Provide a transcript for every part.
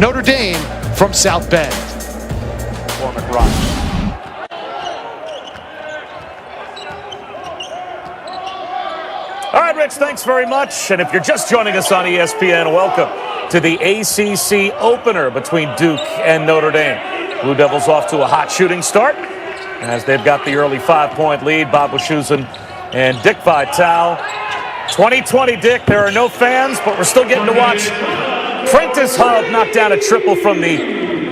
Notre Dame from South Bend. All right, Rich, thanks very much. And if you're just joining us on ESPN, welcome to the ACC opener between Duke and Notre Dame. Blue Devils off to a hot shooting start as they've got the early 5-point lead. Bob Wischusen and Dick Vitale. 2020, Dick, there are no fans, but we're still getting to watch Prentice Hub knock down a triple from the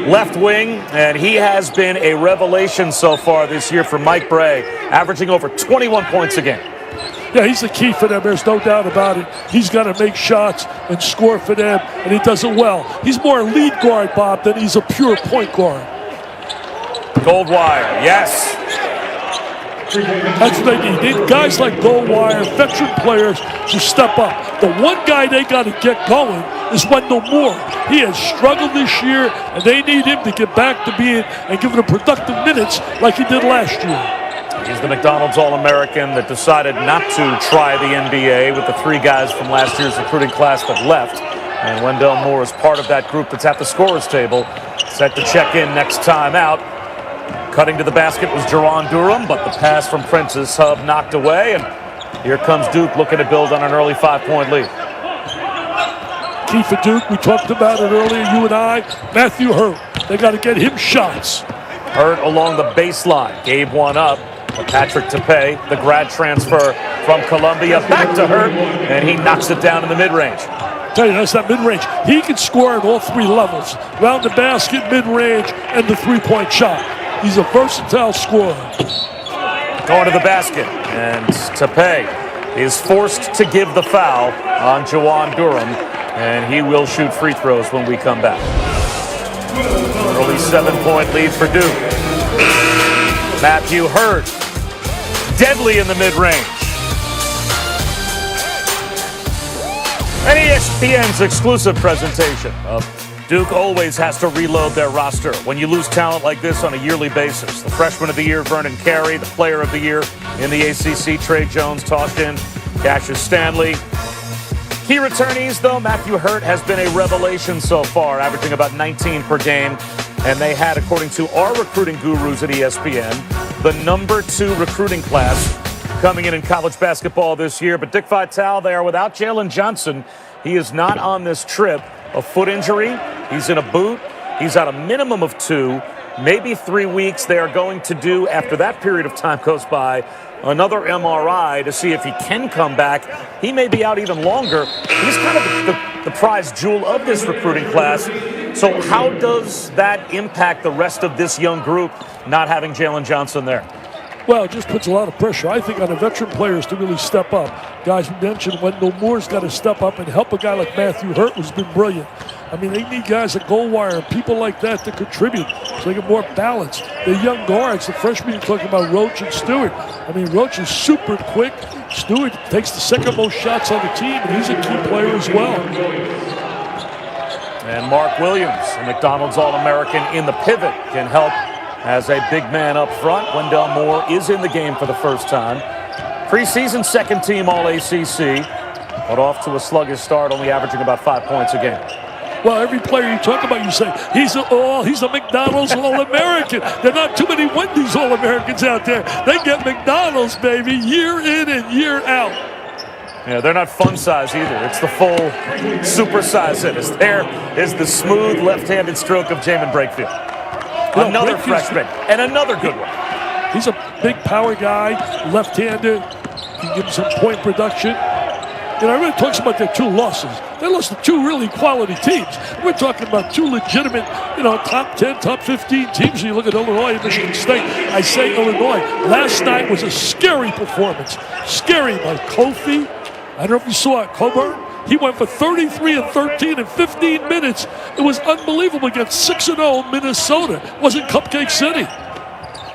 left wing, and he has been a revelation so far this year for Mike Bray, averaging over 21 points a game. Yeah, he's the key for them. There's no doubt about it. He's got to make shots and score for them, and he does it well. He's more a lead guard, Bob, than he's a pure point guard. Goldwire, yes. That's what they need. They need guys like Goldwire, veteran players, to step up. The one guy they got to get going is Wendell Moore. He has struggled this year, and they need him to get back to being and giving them productive minutes like he did last year. He's the McDonald's All-American that decided not to try the NBA with the three guys from last year's recruiting class that left. And Wendell Moore is part of that group that's at the scorer's table, set to check in next time out. Cutting to the basket was Jaron Durham, but the pass from Prentice Hub knocked away. And here comes Duke looking to build on an early 5-point lead. Key for Duke, we talked about it earlier, you and I, Matthew Hurt. They got to get him shots. Hurt along the baseline, gave one up. Patrick Tepay, the grad transfer from Columbia, back to Hurt, and he knocks it down in the mid-range. Tell you, that's that mid-range. He can score at all three levels. Round the basket, mid-range, and the three-point shot. He's a versatile scorer. Going to the basket, and Tepay is forced to give the foul on Jawan Durham, and he will shoot free throws when we come back. Early 7-point lead for Duke. Matthew Hurt, deadly in the mid-range. And ESPN's exclusive presentation of Duke always has to reload their roster when you lose talent like this on a yearly basis. The freshman of the year, Vernon Carey, the player of the year in the ACC, Trey Jones, tossed in, Cassius Stanley. Key returnees, though, Matthew Hurt has been a revelation so far, averaging about 19 per game. And they had, according to our recruiting gurus at ESPN, the #2 recruiting class coming in college basketball this year. But Dick Vitale, they are without Jalen Johnson. He is not on this trip. A foot injury. He's in a boot. He's out a minimum of 2, maybe 3 weeks. They are going to do, after that period of time goes by, another MRI to see if he can come back. He may be out even longer. He's kind of the prize jewel of this recruiting class. So how does that impact the rest of this young group, not having Jalen Johnson there? Well, it just puts a lot of pressure, I think, on the veteran players to really step up. Guys, we mentioned Wendell Moore's got to step up and help a guy like Matthew Hurt, who's been brilliant. I mean, they need guys like Goldwire and people like that to contribute so they get more balance. The young guards, the freshmen, you're talking about Roach and Stewart. I mean, Roach is super quick. Stewart takes the second most shots on the team, and he's a key player as well. And Mark Williams, a McDonald's All-American in the pivot, can help as a big man up front. Wendell Moore is in the game for the first time. Preseason second-team All-ACC, but off to a sluggish start, only averaging about 5 points a game. Well, every player you talk about, you say, he's a McDonald's All-American. There are not too many Wendy's All-Americans out there. They get McDonald's, baby, year in and year out. Yeah, they're not fun size either. It's the full super size it is. There is the smooth left-handed stroke of Jamin Brakefield. Another freshman and another good one. He's a big power guy, left-handed. He can give him some point production. You know, everybody talks about their 2 losses. They lost to 2 really quality teams. We're talking about 2 legitimate, top 10, top 15 teams. You look at Illinois and Michigan State. I say Illinois. Last night was a scary performance. Scary by Kofi. I don't know if you saw it. Coburn. He went for 33 and 13 in 15 minutes. It was unbelievable against 6-0 Minnesota. It wasn't Cupcake City.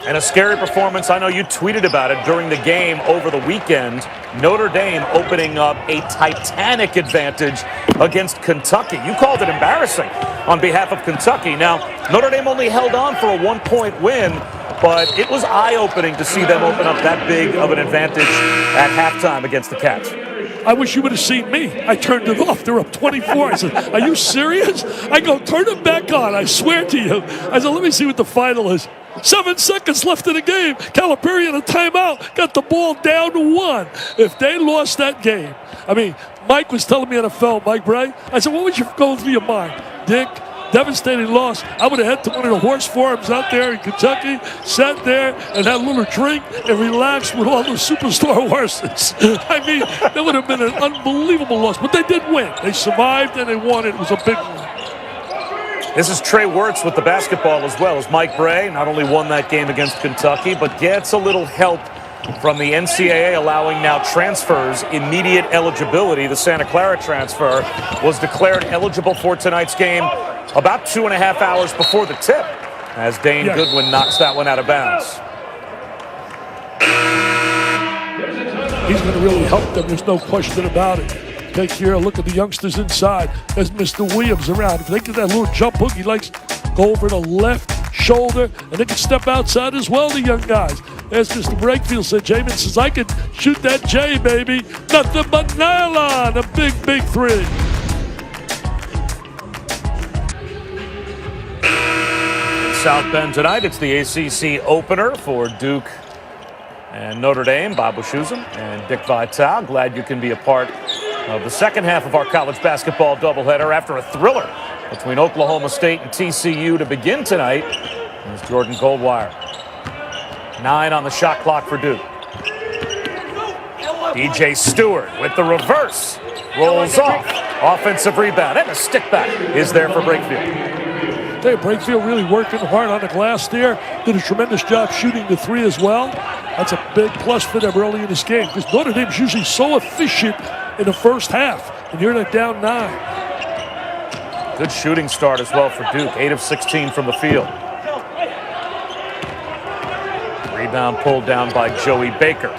And a scary performance. I know you tweeted about it during the game over the weekend. Notre Dame opening up a titanic advantage against Kentucky. You called it embarrassing on behalf of Kentucky. Now, Notre Dame only held on for a 1-point win, but it was eye-opening to see them open up that big of an advantage at halftime against the Cats. I wish you would have seen me. I turned it off. They're up 24. I said, are you serious? I go, turn it back on. I swear to you. I said, let me see what the final is. 7 seconds left in the game. Calipari in a timeout. Got the ball down to 1. If they lost that game, I mean, Mike was telling me on the phone, Mike Bray. I said, what was going through your mind? Dick, devastating loss. I would have headed to one of the horse farms out there in Kentucky, sat there and had a little drink and relaxed with all those superstar horses. I mean, that would have been an unbelievable loss. But they did win. They survived and they won. It was a big win. This is Trey Wirtz with the basketball as well, as Mike Bray not only won that game against Kentucky, but gets a little help from the NCAA allowing now transfers immediate eligibility. The Santa Clara transfer was declared eligible for tonight's game about 2.5 hours before the tip, as Dane Goodwin knocks that one out of bounds. He's going to really help them. There's no question about it. Take here a look at the youngsters inside. There's Mr. Williams around. If they get that little jump hook, he likes to go over the left shoulder, and they can step outside as well, the young guys. As Mr. Brakefield said, Jamin says, I could shoot that J, baby. Nothing but nylon. A big, big three. In South Bend tonight, it's the ACC opener for Duke and Notre Dame. Bob Wischusen and Dick Vitale. Glad you can be a part of the second half of our college basketball doubleheader after a thriller between Oklahoma State and TCU to begin tonight. There's Jordan Goldwire. 9 on the shot clock for Duke. DJ Stewart with the reverse. Rolls off. Offensive rebound. And a stick back is there for Brakefield. Brakefield really working hard on the glass there. Did a tremendous job shooting the three as well. That's a big plus for them early in this game, because Notre Dame's usually so efficient in the first half, and you're down 9. Good shooting start as well for Duke. 8 of 16 from the field. Rebound pulled down by Joey Baker.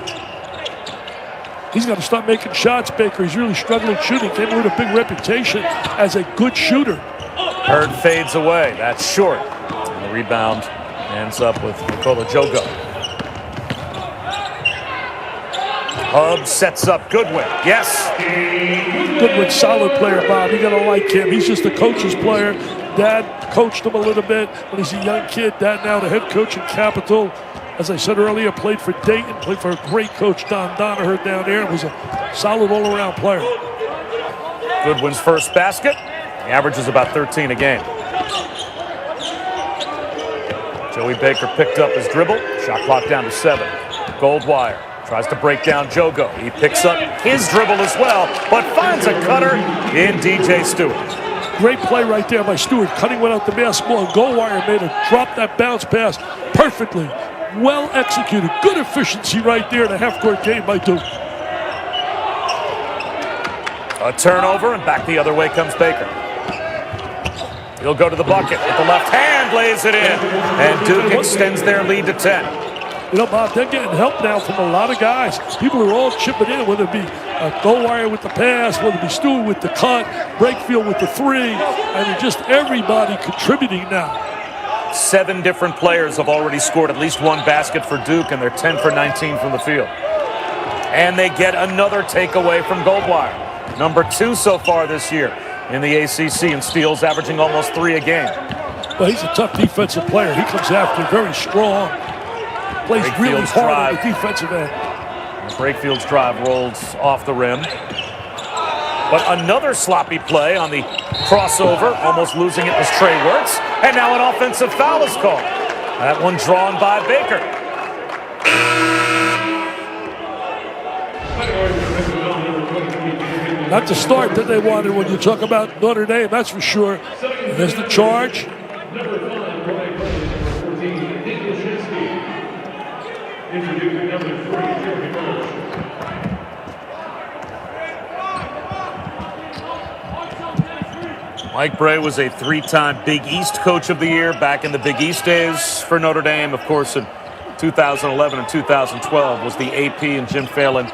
He's got to start making shots, Baker. He's really struggling shooting. Came with a big reputation as a good shooter. Hurd fades away. That's short. And the rebound ends up with Nikola Jogo. Hub sets up Goodwin. Yes. Goodwin's solid player, Bob. You got to like him. He's just a coach's player. Dad coached him a little bit when he's a young kid. Dad now the head coach in Capital. As I said earlier, played for Dayton, played for a great coach, Don Donaher, down there, and was a solid all-around player. Goodwin's first basket. He averages about 13 a game. Joey Baker picked up his dribble. Shot clock down to 7. Goldwire tries to break down Jogo. He picks up his dribble as well, but finds a cutter in DJ Stewart. Great play right there by Stewart, cutting one out the basketball, and Goldwire made a drop that bounce pass perfectly. Well executed. Good efficiency right there in a half-court game by Duke. A turnover, and back the other way comes Baker. He'll go to the bucket with the left hand, lays it in, and Duke extends their lead to 10. You know, Bob, they're getting help now from a lot of guys. People are all chipping in, whether it be Goldwire with the pass, whether it be Stewart with the cut, Brakefield with the three. I mean, just everybody contributing now. 7 different players have already scored at least one basket for Duke, and they're 10 for 19 from the field. And they get another takeaway from Goldwire. Number 2 so far this year in the ACC in steals, averaging almost 3 a game. Well, he's a tough defensive player. He comes after very strong. Plays really hard on the defensive end. Brakefield's drive rolls off the rim. But another sloppy play on the crossover, almost losing it, was Trey Wirtz. And now an offensive foul is called. That one drawn by Baker. Not the start that they wanted when you talk about Notre Dame, that's for sure. And there's the charge. Mike Bray was a 3-time Big East Coach of the Year back in the Big East days for Notre Dame. Of course, in 2011 and 2012 was the AP and Jim Phelan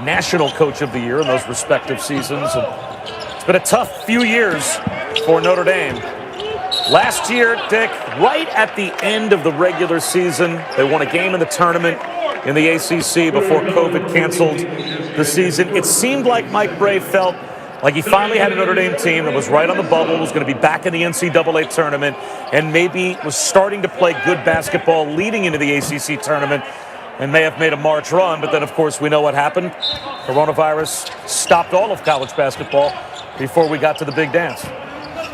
National Coach of the Year in those respective seasons. And it's been a tough few years for Notre Dame. Last year, Dick, right at the end of the regular season, they won a game in the tournament in the ACC before COVID canceled the season. It seemed like Mike Brey felt like he finally had a Notre Dame team that was right on the bubble, was going to be back in the NCAA tournament, and maybe was starting to play good basketball leading into the ACC tournament, and may have made a March run. But then, of course, we know what happened. Coronavirus stopped all of college basketball before we got to the big dance.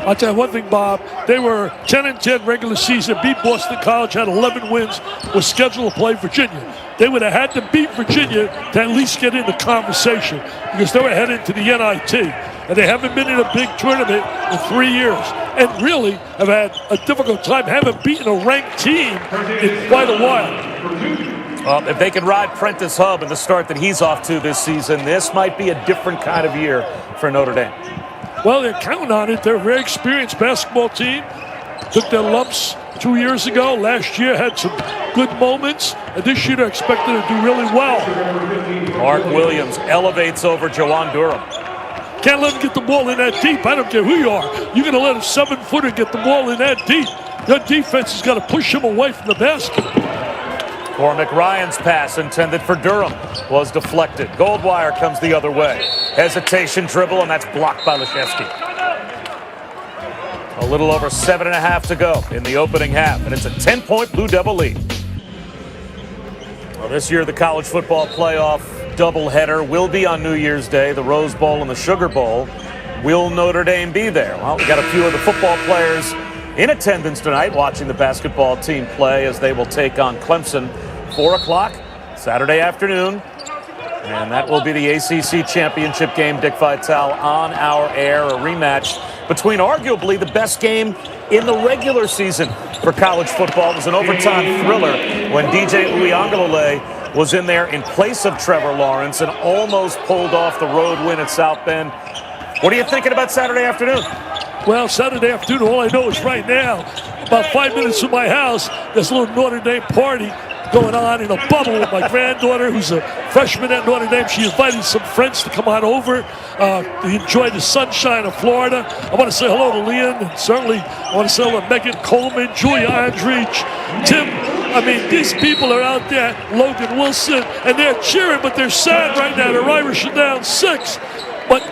I'll tell you one thing, Bob. They were 10-10 regular season, beat Boston College, had 11 wins, was scheduled to play Virginia. They would have had to beat Virginia to at least get in the conversation because they were headed to the NIT. And they haven't been in a big tournament in 3 years and really have had a difficult time. Haven't beaten a ranked team in quite a while. Well, if they can ride Prentice Hub and the start that he's off to this season, this might be a different kind of year for Notre Dame. Well, they're counting on it. They're a very experienced basketball team. Took their lumps 2 years ago. Last year had some good moments. And this year they're expected to do really well. Mark Williams elevates over Jawan Durham. Can't let him get the ball in that deep. I don't care who you are. You're going to let a 7-footer get the ball in that deep. Your defense has got to push him away from the basket. Cormac Ryan's pass intended for Durham was deflected. Goldwire comes the other way. Hesitation dribble, and that's blocked by Leshevsky. A little over 7.5 to go in the opening half, and it's a 10-point Blue Devil lead. Well, this year the college football playoff doubleheader will be on New Year's Day, the Rose Bowl and the Sugar Bowl. Will Notre Dame be there? Well, we got a few of the football players in attendance tonight watching the basketball team play as they will take on Clemson. 4 o'clock Saturday afternoon, and that will be the ACC championship game. Dick Vitale on our air, a rematch between arguably the best game in the regular season for college football. It was an overtime thriller when DJ Uiagalelei was in there in place of Trevor Lawrence and almost pulled off the road win at South Bend. What are you thinking about Saturday afternoon? Well, Saturday afternoon, all I know is right now, about 5 minutes from my house, there's a little Notre Dame party going on in a bubble with my granddaughter, who's a freshman at Notre Dame. She invited some friends to come on over to enjoy the sunshine of Florida. I want to say hello to Leon, and certainly I want to say hello to Megan Coleman, Julia Andreech, Tim. I mean, these people are out there, Logan Wilson, and they're cheering, but they're sad right now. The Irish are down 6. But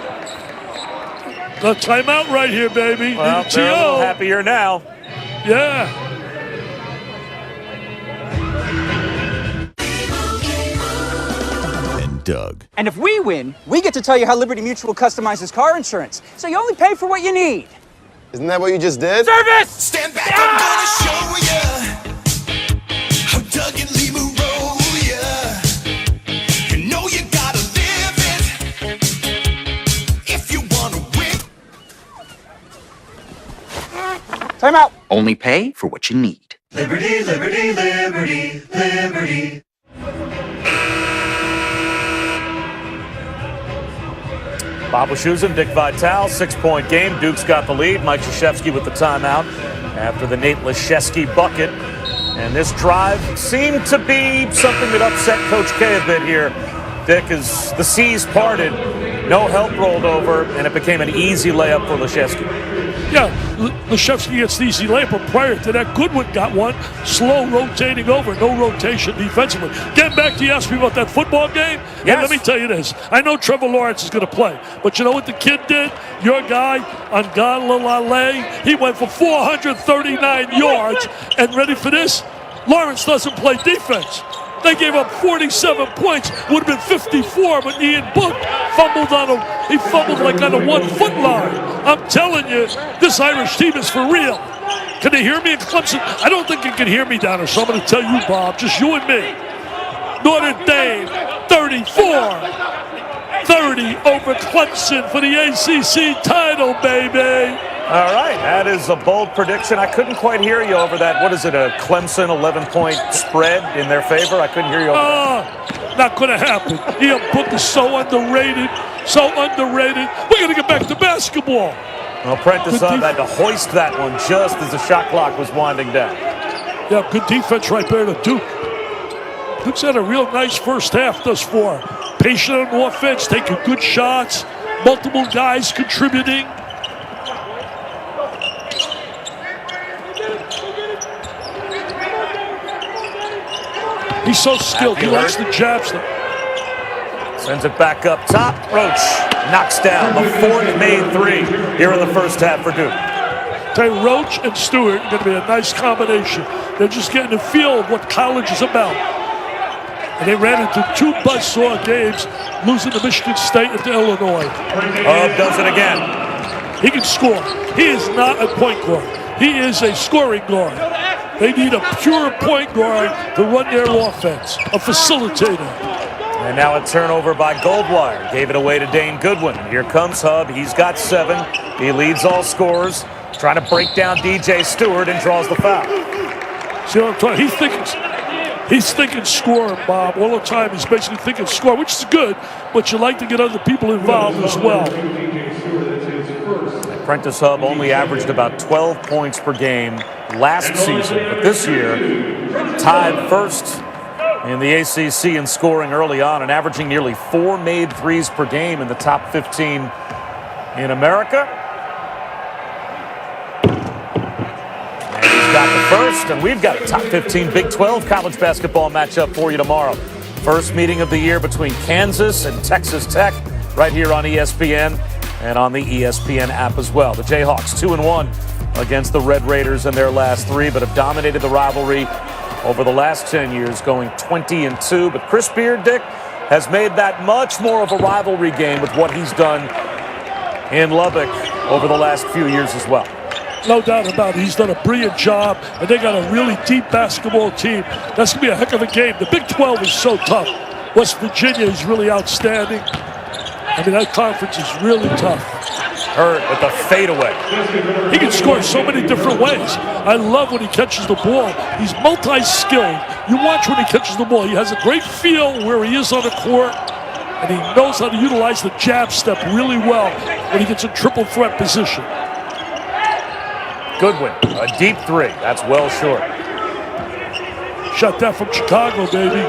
the timeout right here, baby. Well, they're a little happier now. Yeah. Doug. And if we win, we get to tell you how Liberty Mutual customizes car insurance. So you only pay for what you need. Isn't that what you just did? Service! Stand back, I'm gonna show ya how Doug and Lee will roll ya. You know you gotta live it if you wanna win. Time out. Only pay for what you need. Liberty, liberty, liberty, liberty. Bob Wischusen, Dick Vitale, 6-point game. Duke's got the lead. Mike Krzyzewski with the timeout after the Nate Leshevsky bucket. And this drive seemed to be something that upset Coach K a bit here. Dick, as the seas parted, no help rolled over, and it became an easy layup for Leshevsky. Yeah, Leshevsky gets the easy layup, but prior to that, Goodwin got one, slow rotating over, no rotation defensively. Getting back to you asked me about that football game, Yes. and let me tell you this. I know Trevor Lawrence is going to play, but you know what the kid did? Your guy, Angalalale, he went for 439 yards, and ready for this? Lawrence doesn't play defense. They gave up 47 points. Would have been 54, but Ian Book fumbled like on a 1-foot line. I'm telling you, this Irish team is for real. Can they hear me in Clemson? I don't think you can hear me down there, so I'm going to tell you, Bob, just you and me. Notre Dame, 34-30 over Clemson for the ACC title, baby. All right, that is a bold prediction. I couldn't quite hear you over that. What is it, a Clemson 11-point spread in their favor? I couldn't hear you over that. Not going to happen. Ian Book is so underrated, so underrated. We're going to get back to basketball. Well, Prentice had to hoist that one just as the shot clock was winding down. Yeah, good defense right there to Duke. Duke's had a real nice first half thus far. Patient on offense, taking good shots, multiple guys contributing. He's so skilled. He likes the jabs. Sends it back up top. Roach knocks down the fourth made three here in the first half for Duke. Tell you, Roach and Stewart are going to be a nice combination. They're just getting a feel of what college is about. And they ran into two buzzsaw games, losing to Michigan State and to Illinois. Does it again. He can score. He is not a point guard. He is a scoring guard. They need a pure point guard to run their offense, a facilitator. And now a turnover by Goldwire. Gave it away to Dane Goodwin. And here comes Hub. He's got 7. He leads all scorers. Trying to break down DJ Stewart and draws the foul. See what I'm talking? He's thinking scoring, Bob. All the time he's basically thinking score, which is good, but you like to get other people involved as well. Prentice Hub only averaged about 12 points per game last season, but this year tied first in the ACC in scoring early on and averaging nearly 4 made threes per game in the top 15 in America. And he's got the first, and we've got a top 15 Big 12 college basketball matchup for you tomorrow. First meeting of the year between Kansas and Texas Tech right here on ESPN and on the ESPN app as well. The Jayhawks 2-1 against the Red Raiders in their last 3, but have dominated the rivalry over the last 10 years, going 20-2. But Chris Beard, Dick, has made that much more of a rivalry game with what he's done in Lubbock over the last few years as well. No doubt about it. He's done a brilliant job, and they got a really deep basketball team. That's going to be a heck of a game. The Big 12 is so tough. West Virginia is really outstanding. I mean, that conference is really tough. Hurt with the fadeaway. He can score so many different ways. I love when he catches the ball. He's multi-skilled. You watch when he catches the ball. He has a great feel where he is on the court, and he knows how to utilize the jab step really well when he gets in triple threat position. Goodwin, a deep 3. That's well short. Shot that from Chicago, baby.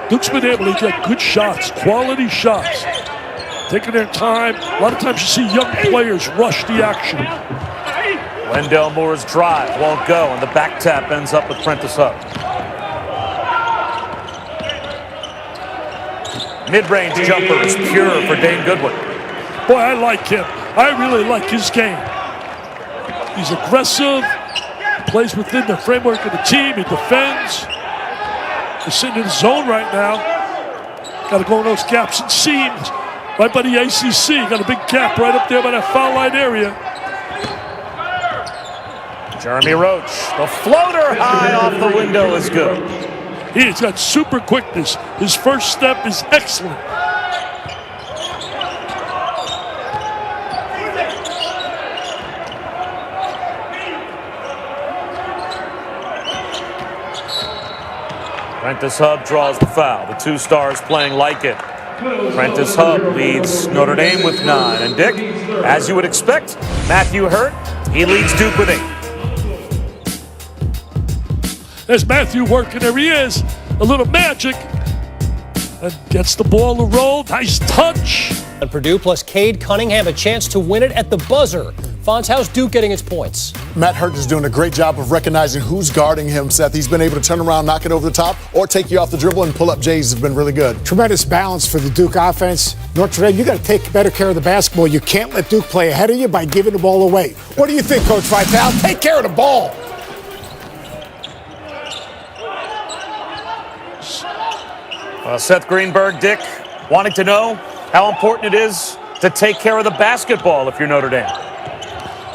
Duke's been able to get good shots, quality shots, taking their time. A lot of times you see young players rush the action. Wendell Moore's drive won't go, and the back tap ends up with Prentice Hub. Mid-range jumper is pure for Dane Goodwin. Boy, I like him. I really like his game. He's aggressive, plays within the framework of the team, he defends. He's sitting in the zone right now. Got to go in those gaps and seams. Right by the ACC. Got a big gap right up there by that foul line area. Jeremy Roach, the floater high off the window is good. He's got super quickness. His first step is excellent. Prentice Hub draws the foul. The 2 stars playing like it. Prentice Hub leads Notre Dame with 9. And Dick, as you would expect, Matthew Hurt, he leads Duke with 8. There's Matthew working. There he is. A little magic. And gets the ball to roll. Nice touch. And Purdue plus Cade Cunningham a chance to win it at the buzzer. Fonz, how's Duke getting its points? Matt Hurt is doing a great job of recognizing who's guarding him, Seth. He's been able to turn around, knock it over the top, or take you off the dribble and pull up J's has been really good. Tremendous balance for the Duke offense. Notre Dame, you got to take better care of the basketball. You can't let Duke play ahead of you by giving the ball away. What do you think, Coach Vitale? Take care of the ball. Seth Greenberg, Dick, wanting to know how important it is to take care of the basketball if you're Notre Dame.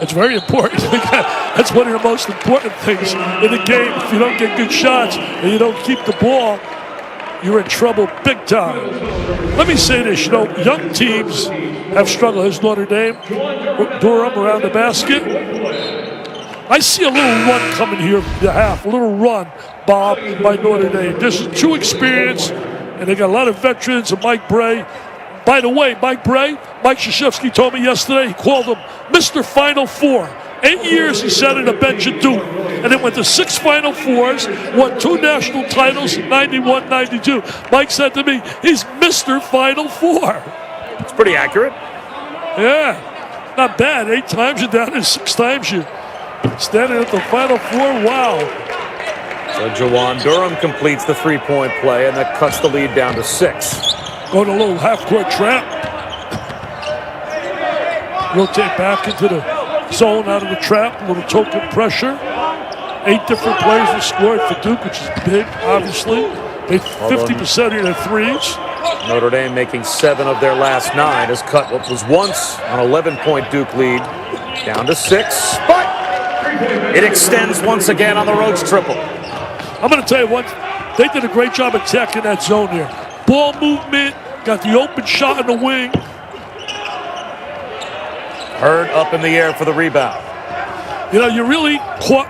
It's very important. That's one of the most important things in the game. If you don't get good shots and you don't keep the ball, you're in trouble big time. Let me say this, young teams have struggled as Notre Dame. Durham around the basket. I see a little run coming here from the half. A little run, Bob, by Notre Dame. This is true experience, and they got a lot of veterans and Mike Bray. By the way, Mike Krzyzewski told me yesterday, he called him Mr. Final Four. 8 years he sat on the bench at Duke, and then went to 6 Final Fours, won 2 national titles, 91, 92. Mike said to me, he's Mr. Final Four. It's pretty accurate. Yeah. Not bad. 8 times you're down there, 6 times you're standing at the Final Four. Wow. So Jawan Durham completes the three-point play, and that cuts the lead down to 6. Going a little half-court trap. Rotate back into the zone out of the trap. A little token pressure. 8 different players have scored for Duke, which is big, obviously. Made 50% of their threes. Notre Dame, making 7 of their last 9, has cut what was once an 11-point Duke lead down to 6. But it extends once again on the Roach triple. I'm going to tell you what, they did a great job attacking that zone there. Ball movement, got the open shot in the wing. Hurd up in the air for the rebound. You know, you're really caught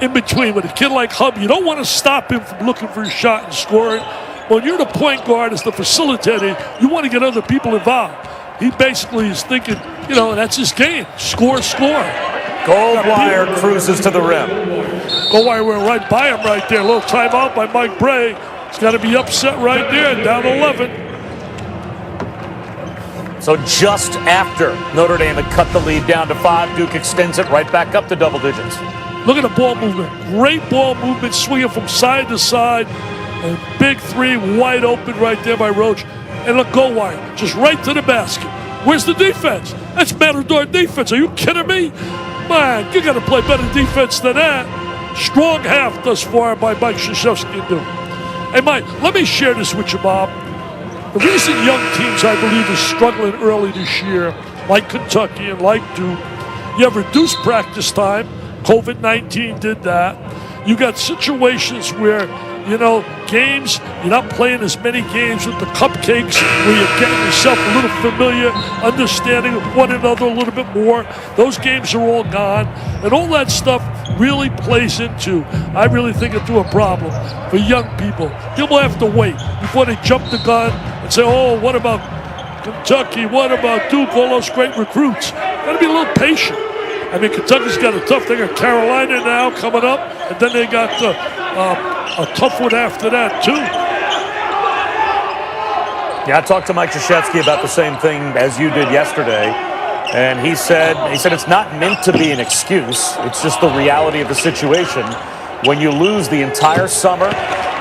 in between with a kid like Hub. You don't want to stop him from looking for his shot and scoring. When you're the point guard as the facilitator, you want to get other people involved. He basically is thinking, you know, that's his game. Score, score. Goldwire cruises to the rim. Goldwire went right by him right there. A little timeout by Mike Bray. He's got to be upset right there, down 11. So just after Notre Dame had cut the lead down to 5, Duke extends it right back up to double digits. Look at the ball movement. Great ball movement, swinging from side to side. A big 3, wide open right there by Roach. And look, Goldwire, just right to the basket. Where's the defense? That's Matador defense. Are you kidding me? Man, you got to play better defense than that. Strong half thus far by Mike Krzyzewski and Duke. Hey, Mike, let me share this with you, Bob. The reason young teams, I believe, are struggling early this year, like Kentucky and like Duke, you have reduced practice time. COVID-19 did that. You got situations where, you know, games, you're not playing as many games with the cupcakes where you're getting yourself a little familiar, understanding one another a little bit more. Those games are all gone. And all that stuff really plays into, I really think, into a problem for young people. People have to wait before they jump the gun and say, oh, what about Kentucky? What about Duke? All those great recruits. Got to be a little patient. I mean, Kentucky's got a tough thing at Carolina now coming up, and then they got a tough one after that, too. Yeah, I talked to Mike Krzyzewski about the same thing as you did yesterday, and he said it's not meant to be an excuse. It's just the reality of the situation. When you lose the entire summer,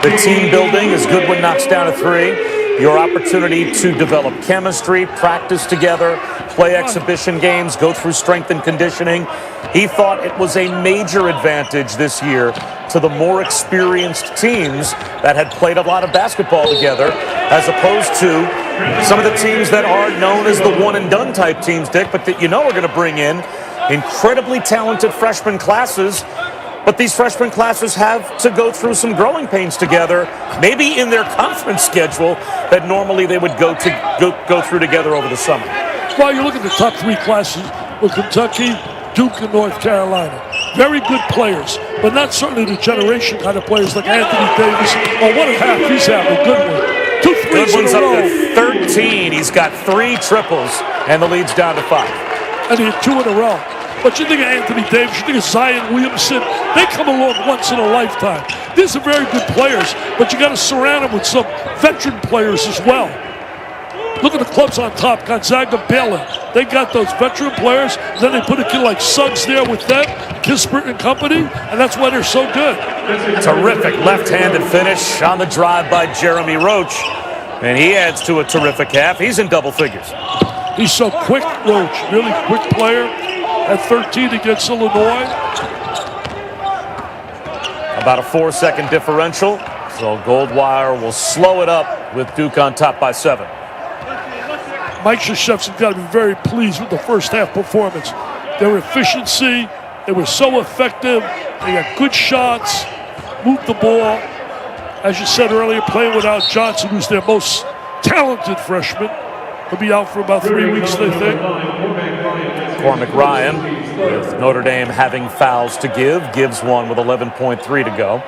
the team building is Goodwin knocks down a 3. Your opportunity to develop chemistry, practice together, play exhibition games, go through strength and conditioning. He thought it was a major advantage this year to the more experienced teams that had played a lot of basketball together, as opposed to some of the teams that are known as the one-and-done type teams, Dick, but that you know are going to bring in incredibly talented freshman classes. But these freshman classes have to go through some growing pains together, maybe in their conference schedule that normally they would go through together over the summer. Well, you look at the top 3 classes with Kentucky, Duke, and North Carolina. Very good players, but not certainly the generation kind of players like Anthony Davis. Oh, what a half he's having. Good one. 2 threes Goodwin's in a row. up to 13. He's got 3 triples, and the lead's down to 5. And he had 2 in a row. But you think of Anthony Davis, you think of Zion Williamson, they come along once in a lifetime. These are very good players, but you got to surround them with some veteran players as well. Look at the clubs on top, Gonzaga, Baylor. They got those veteran players, then they put a kid like Suggs there with them, Kispert and company, and that's why they're so good. Terrific left-handed finish on the drive by Jeremy Roach, and he adds to a terrific half. He's in double figures. He's so quick, Roach, really quick player. At 13 against Illinois. About a 4-second differential. So Goldwire will slow it up with Duke on top by 7. Mike Krzyzewski's got to be very pleased with the first half performance. Their efficiency, they were so effective. They got good shots, moved the ball. As you said earlier, playing without Johnson, who's their most talented freshman. He'll be out for about 3 weeks, they think. Cormac Ryan, with Notre Dame having fouls to give, gives one with 11.3 to go.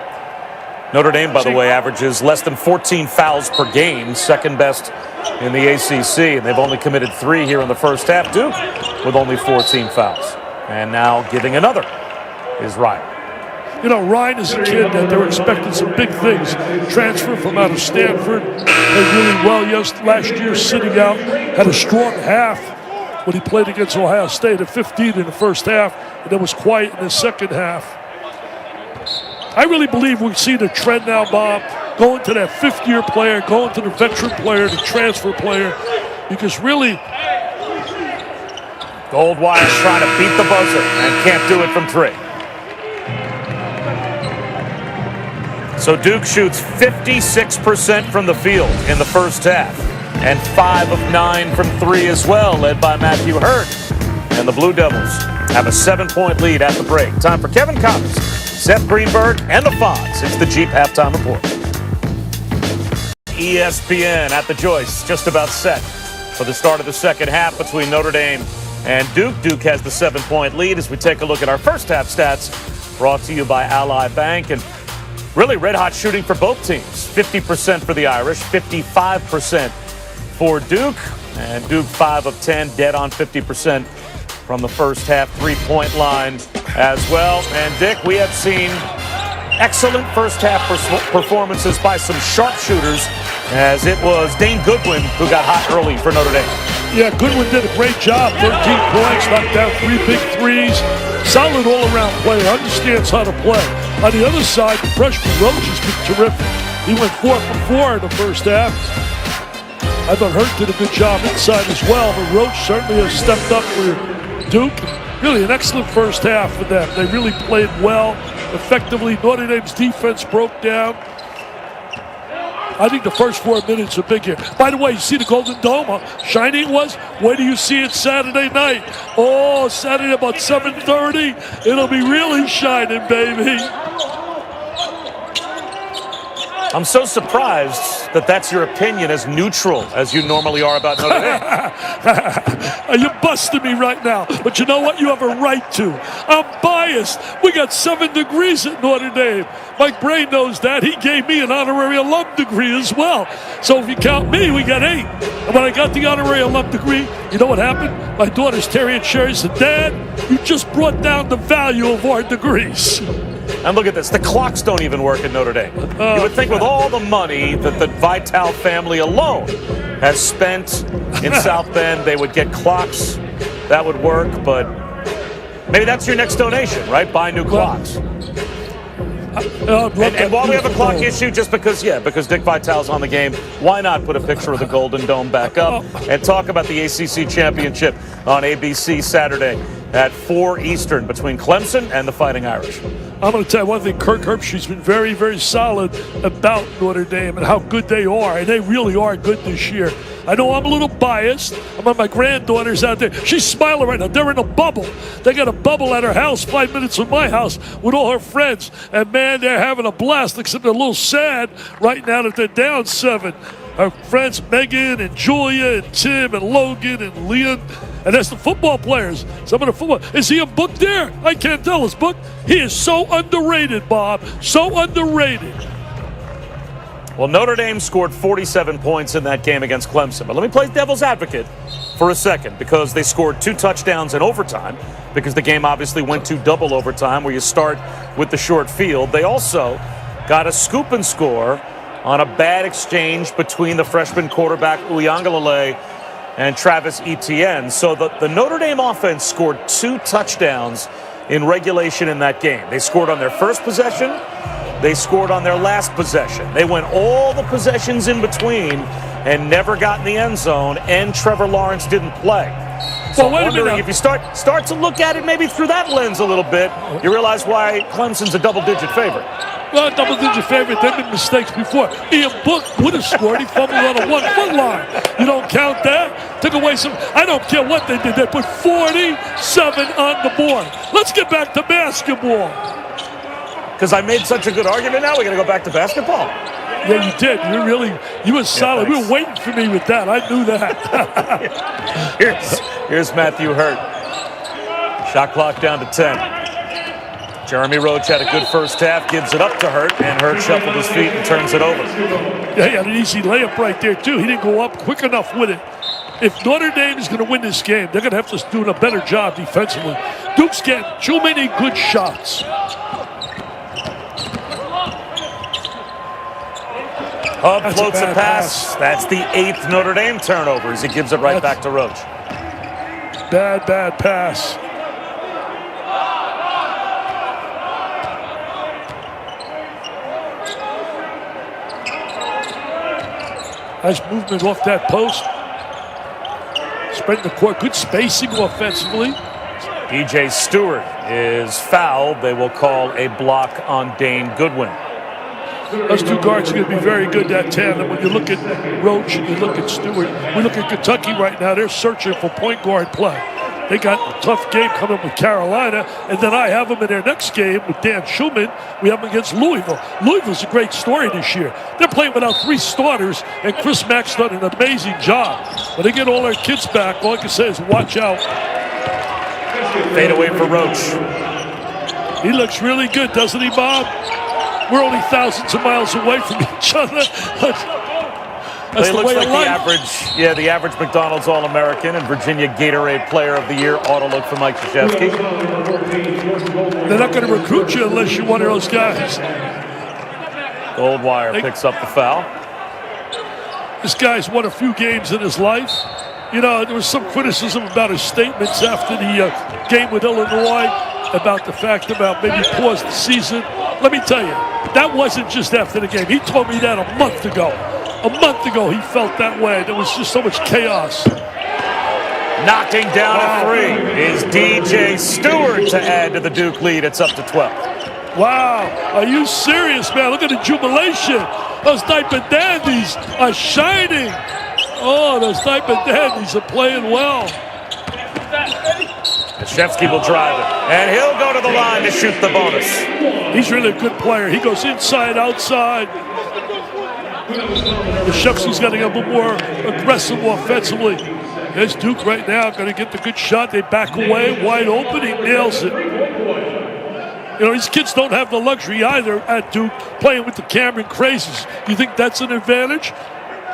Notre Dame, by the way, averages less than 14 fouls per game, second best in the ACC, and they've only committed 3 here in the first half. Duke with only 14 fouls. And now giving another is Ryan. You know, Ryan is a kid that they're expecting some big things. Transfer from out of Stanford. Played really well last year, sitting out. Had a strong half. when he played against Ohio State at 15 in the first half, and then was quiet in the second half. I really believe we see the trend now, Bob, going to that fifth-year player, going to the veteran player, the transfer player, because really, Goldwire trying to beat the buzzer and can't do it from 3. So Duke shoots 56% from the field in the first half, and 5 of 9 from 3 as well, led by Matthew Hurt. And the Blue Devils have a 7-point lead at the break. Time for Kevin Connors, Seth Greenberg, and the Fonz. It's the Jeep Halftime Report. ESPN at the Joyce, just about set for the start of the second half between Notre Dame and Duke. Duke has the 7-point lead as we take a look at our first half stats, brought to you by Ally Bank. And really red-hot shooting for both teams. 50% for the Irish, 55% for Duke. And Duke 5 of 10, dead on 50% from the first half three-point line as well. And Dick, we have seen excellent first half performances by some sharpshooters, as it was Dane Goodwin who got hot early for Notre Dame. yeah, Goodwin did a great job. 13 points, knocked down 3 big threes. Solid all-around player, understands how to play. On the other side, the freshman Roach has been terrific. He went 4 for 4 in the first half. I thought Hurt did a good job inside as well, but Roach certainly has stepped up for Duke. Really an excellent first half for them. They really played well, effectively. Notre Dame's defense broke down. I think the first 4 minutes are big here. By the way, you see the Golden Dome, how shiny it was? Where do you see it Saturday night? Oh, Saturday about 7:30. It'll be really shining, baby. I'm so surprised that that's your opinion, as neutral as you normally are about Notre Dame. You're busting me right now, but you know what? You have a right to. I'm biased. We got 7 degrees at Notre Dame. Mike Bray knows that. He gave me an honorary alum degree as well. So if you count me, we got 8. And when I got the honorary alum degree, you know what happened? My daughters Terry and Sherry said, "Dad, you just brought down the value of our degrees." And look at this. The clocks don't even work at Notre Dame. You would think with all the money that the Vitale family alone has spent in South Bend, they would get clocks that would work. But maybe that's your next donation, right? Buy new clocks. And while we have a clock issue, just because Dick Vitale's on the game, why not put a picture of the Golden Dome back up and talk about the ACC Championship on ABC Saturday at 4 Eastern between Clemson and the Fighting Irish. I'm going to tell you one thing. Kirk Herbstreit's been very, very solid about Notre Dame and how good they are, and they really are good this year. I know I'm a little biased. I'm on my granddaughter's out there. She's smiling right now. They're in a bubble. They got a bubble at her house, 5 minutes from my house, with all her friends. And, man, they're having a blast, except they're a little sad right now that they're down 7. Her friends Megan and Julia and Tim and Logan and Leon. And that's the football players. Some of the football. Is he a book there? I can't tell. His book. He is so underrated, Bob. So underrated. Well, Notre Dame scored 47 points in that game against Clemson. But let me play devil's advocate for a second, because they scored 2 touchdowns in overtime, because the game obviously went to double overtime where you start with the short field. They also got a scoop and score on a bad exchange between the freshman quarterback Uiagalelei and Travis Etienne. So the Notre Dame offense scored 2 touchdowns in regulation in that game. They scored on their first possession. They scored on their last possession. They went all the possessions in between and never got in the end zone, and Trevor Lawrence didn't play. So I'm wondering if you start to look at it maybe through that lens a little bit, you realize why Clemson's a double-digit favorite. Well, double-digit favorite. There have been mistakes before. Ian Book would have scored. He fumbled on a 1-foot line. You don't count that? Took away some. I don't care what they did. They put 47 on the board. Let's get back to basketball. Because I made such a good argument now, we're going to go back to basketball. Yeah, you did. You were solid. You were waiting for me with that. I knew that. Here's Matthew Hurt. Shot clock down to 10. Jeremy Roach had a good first half, gives it up to Hurt, and Hurt shuffled his feet and turns it over. Yeah, he had an easy layup right there, too. He didn't go up quick enough with it. If Notre Dame is going to win this game, they're going to have to do a better job defensively. Duke's getting too many good shots. Hub floats a pass. That's the 8th Notre Dame turnover as he gives it right back to Roach. Bad pass. Nice movement off that post. Spreading the court. Good spacing offensively. DJ Stewart is fouled. They will call a block on Dane Goodwin. Those two guards are going to be very good, that tandem. When you look at Roach and you look at Stewart, we look at Kentucky right now. They're searching for point guard play. They got a tough game coming with Carolina, and then I have them in their next game with Dan Schulman. We have them against Louisville. Louisville's a great story this year. They're playing without 3 starters, and Chris Mack's done an amazing job. When they get all their kids back, all I can say is watch out. Fade away for Roach. He looks really good, doesn't he, Bob? We're only thousands of miles away from each other. That's he the looks way like of life. the average McDonald's All-American and Virginia Gatorade Player of the Year ought to look for Mike Krzyzewski. They're not going to recruit you unless you're one of those guys. Goldwire picks up the foul. This guy's won a few games in his life. You know, there was some criticism about his statements after the game with Illinois about the fact about maybe pause the season. Let me tell you, that wasn't just after the game. He told me that a month ago. A month ago, he felt that way. There was just so much chaos. Knocking down a 3 is DJ Stewart to add to the Duke lead. It's up to 12. Wow, are you serious, man? Look at the jubilation. Those diaper dandies are shining. Oh, those diaper dandies are playing well. Krzyzewski will drive it, and he'll go to the line to shoot the bonus. He's really a good player. He goes inside, outside. Krzyzewski's got to get a little more aggressive offensively. There's Duke right now, going to get the good shot. They back away, wide open. He nails it. You know, these kids don't have the luxury either at Duke playing with the Cameron Crazies. You think that's an advantage?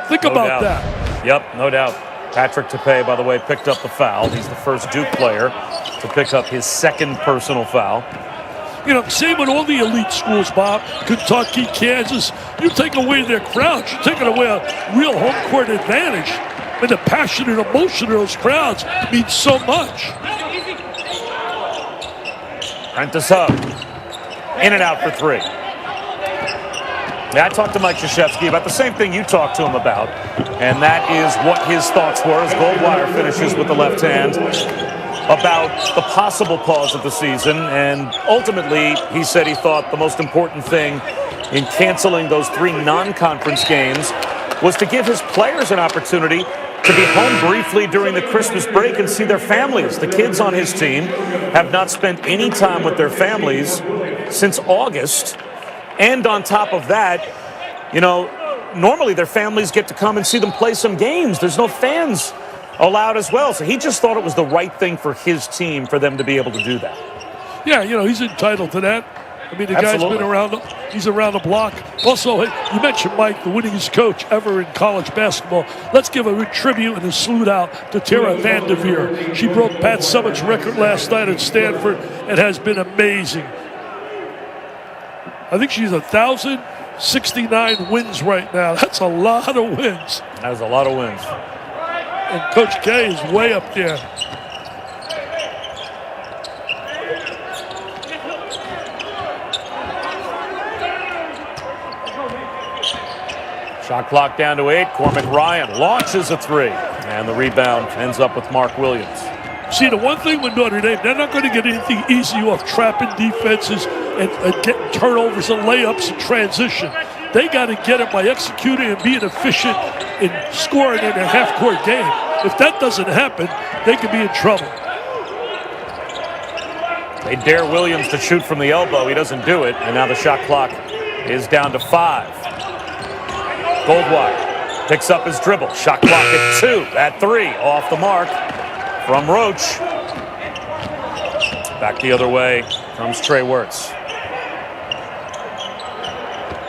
Think about that. Yep, no doubt. Patrick Tape, by the way, picked up the foul. He's the first Duke player to pick up his second personal foul. You know, same with all the elite schools, Bob. Kentucky, Kansas. You take away their crowds, you're taking away a real home court advantage. And the passion and emotion of those crowds means so much. Prentice Hub, in and out for 3. Yeah, I talked to Mike Krzyzewski about the same thing you talked to him about, and that is what his thoughts were as Goldwire finishes with the left hand about the possible pause of the season. And ultimately, he said he thought the most important thing in canceling those 3 non-conference games was to give his players an opportunity to be home briefly during the Christmas break and see their families. The kids on his team have not spent any time with their families since August. And on top of that, you know, normally their families get to come and see them play some games. There's no fans allowed as well. So he just thought it was the right thing for his team for them to be able to do that. Yeah, you know, he's entitled to that. I mean, the guy's been around, he's around the block. Also, you mentioned Mike, the winningest coach ever in college basketball. Let's give a tribute and a salute out to Tara Vanderveer. She broke Pat Summitt's record last night at Stanford and has been amazing. I think she's 1,069 wins right now. That's a lot of wins. That was a lot of wins. And Coach K is way up there. Shot clock down to 8. Cormac Ryan launches a 3. And the rebound ends up with Mark Williams. See, the one thing with Notre Dame, they're not going to get anything easy off trapping defenses and getting turnovers and layups and transition. They got to get it by executing and being efficient in scoring in a half-court game. If that doesn't happen, they could be in trouble. They dare Williams to shoot from the elbow. He doesn't do it. And now the shot clock is down to 5. Goldwire picks up his dribble. Shot clock at 2. At 3. Off the mark from Roach. Back the other way comes Trey Wirtz.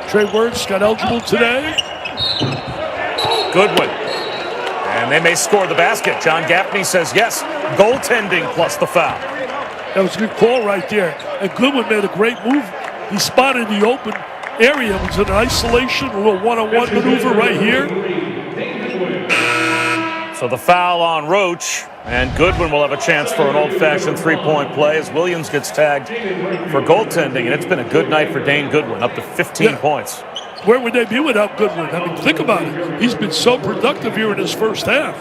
Trey Wirtz got eligible today. Goodwin. And they may score the basket. John Gaffney says yes. Goaltending plus the foul. That was a good call right there. And Goodwin made a great move. He spotted the open area. It was an isolation, a little one-on-one maneuver right here. So the foul on Roach, and Goodwin will have a chance for an old-fashioned three-point play as Williams gets tagged for goaltending, and it's been a good night for Dane Goodwin, up to 15 points. Where would they be without Goodwin? I mean, think about it. He's been so productive here in his first half.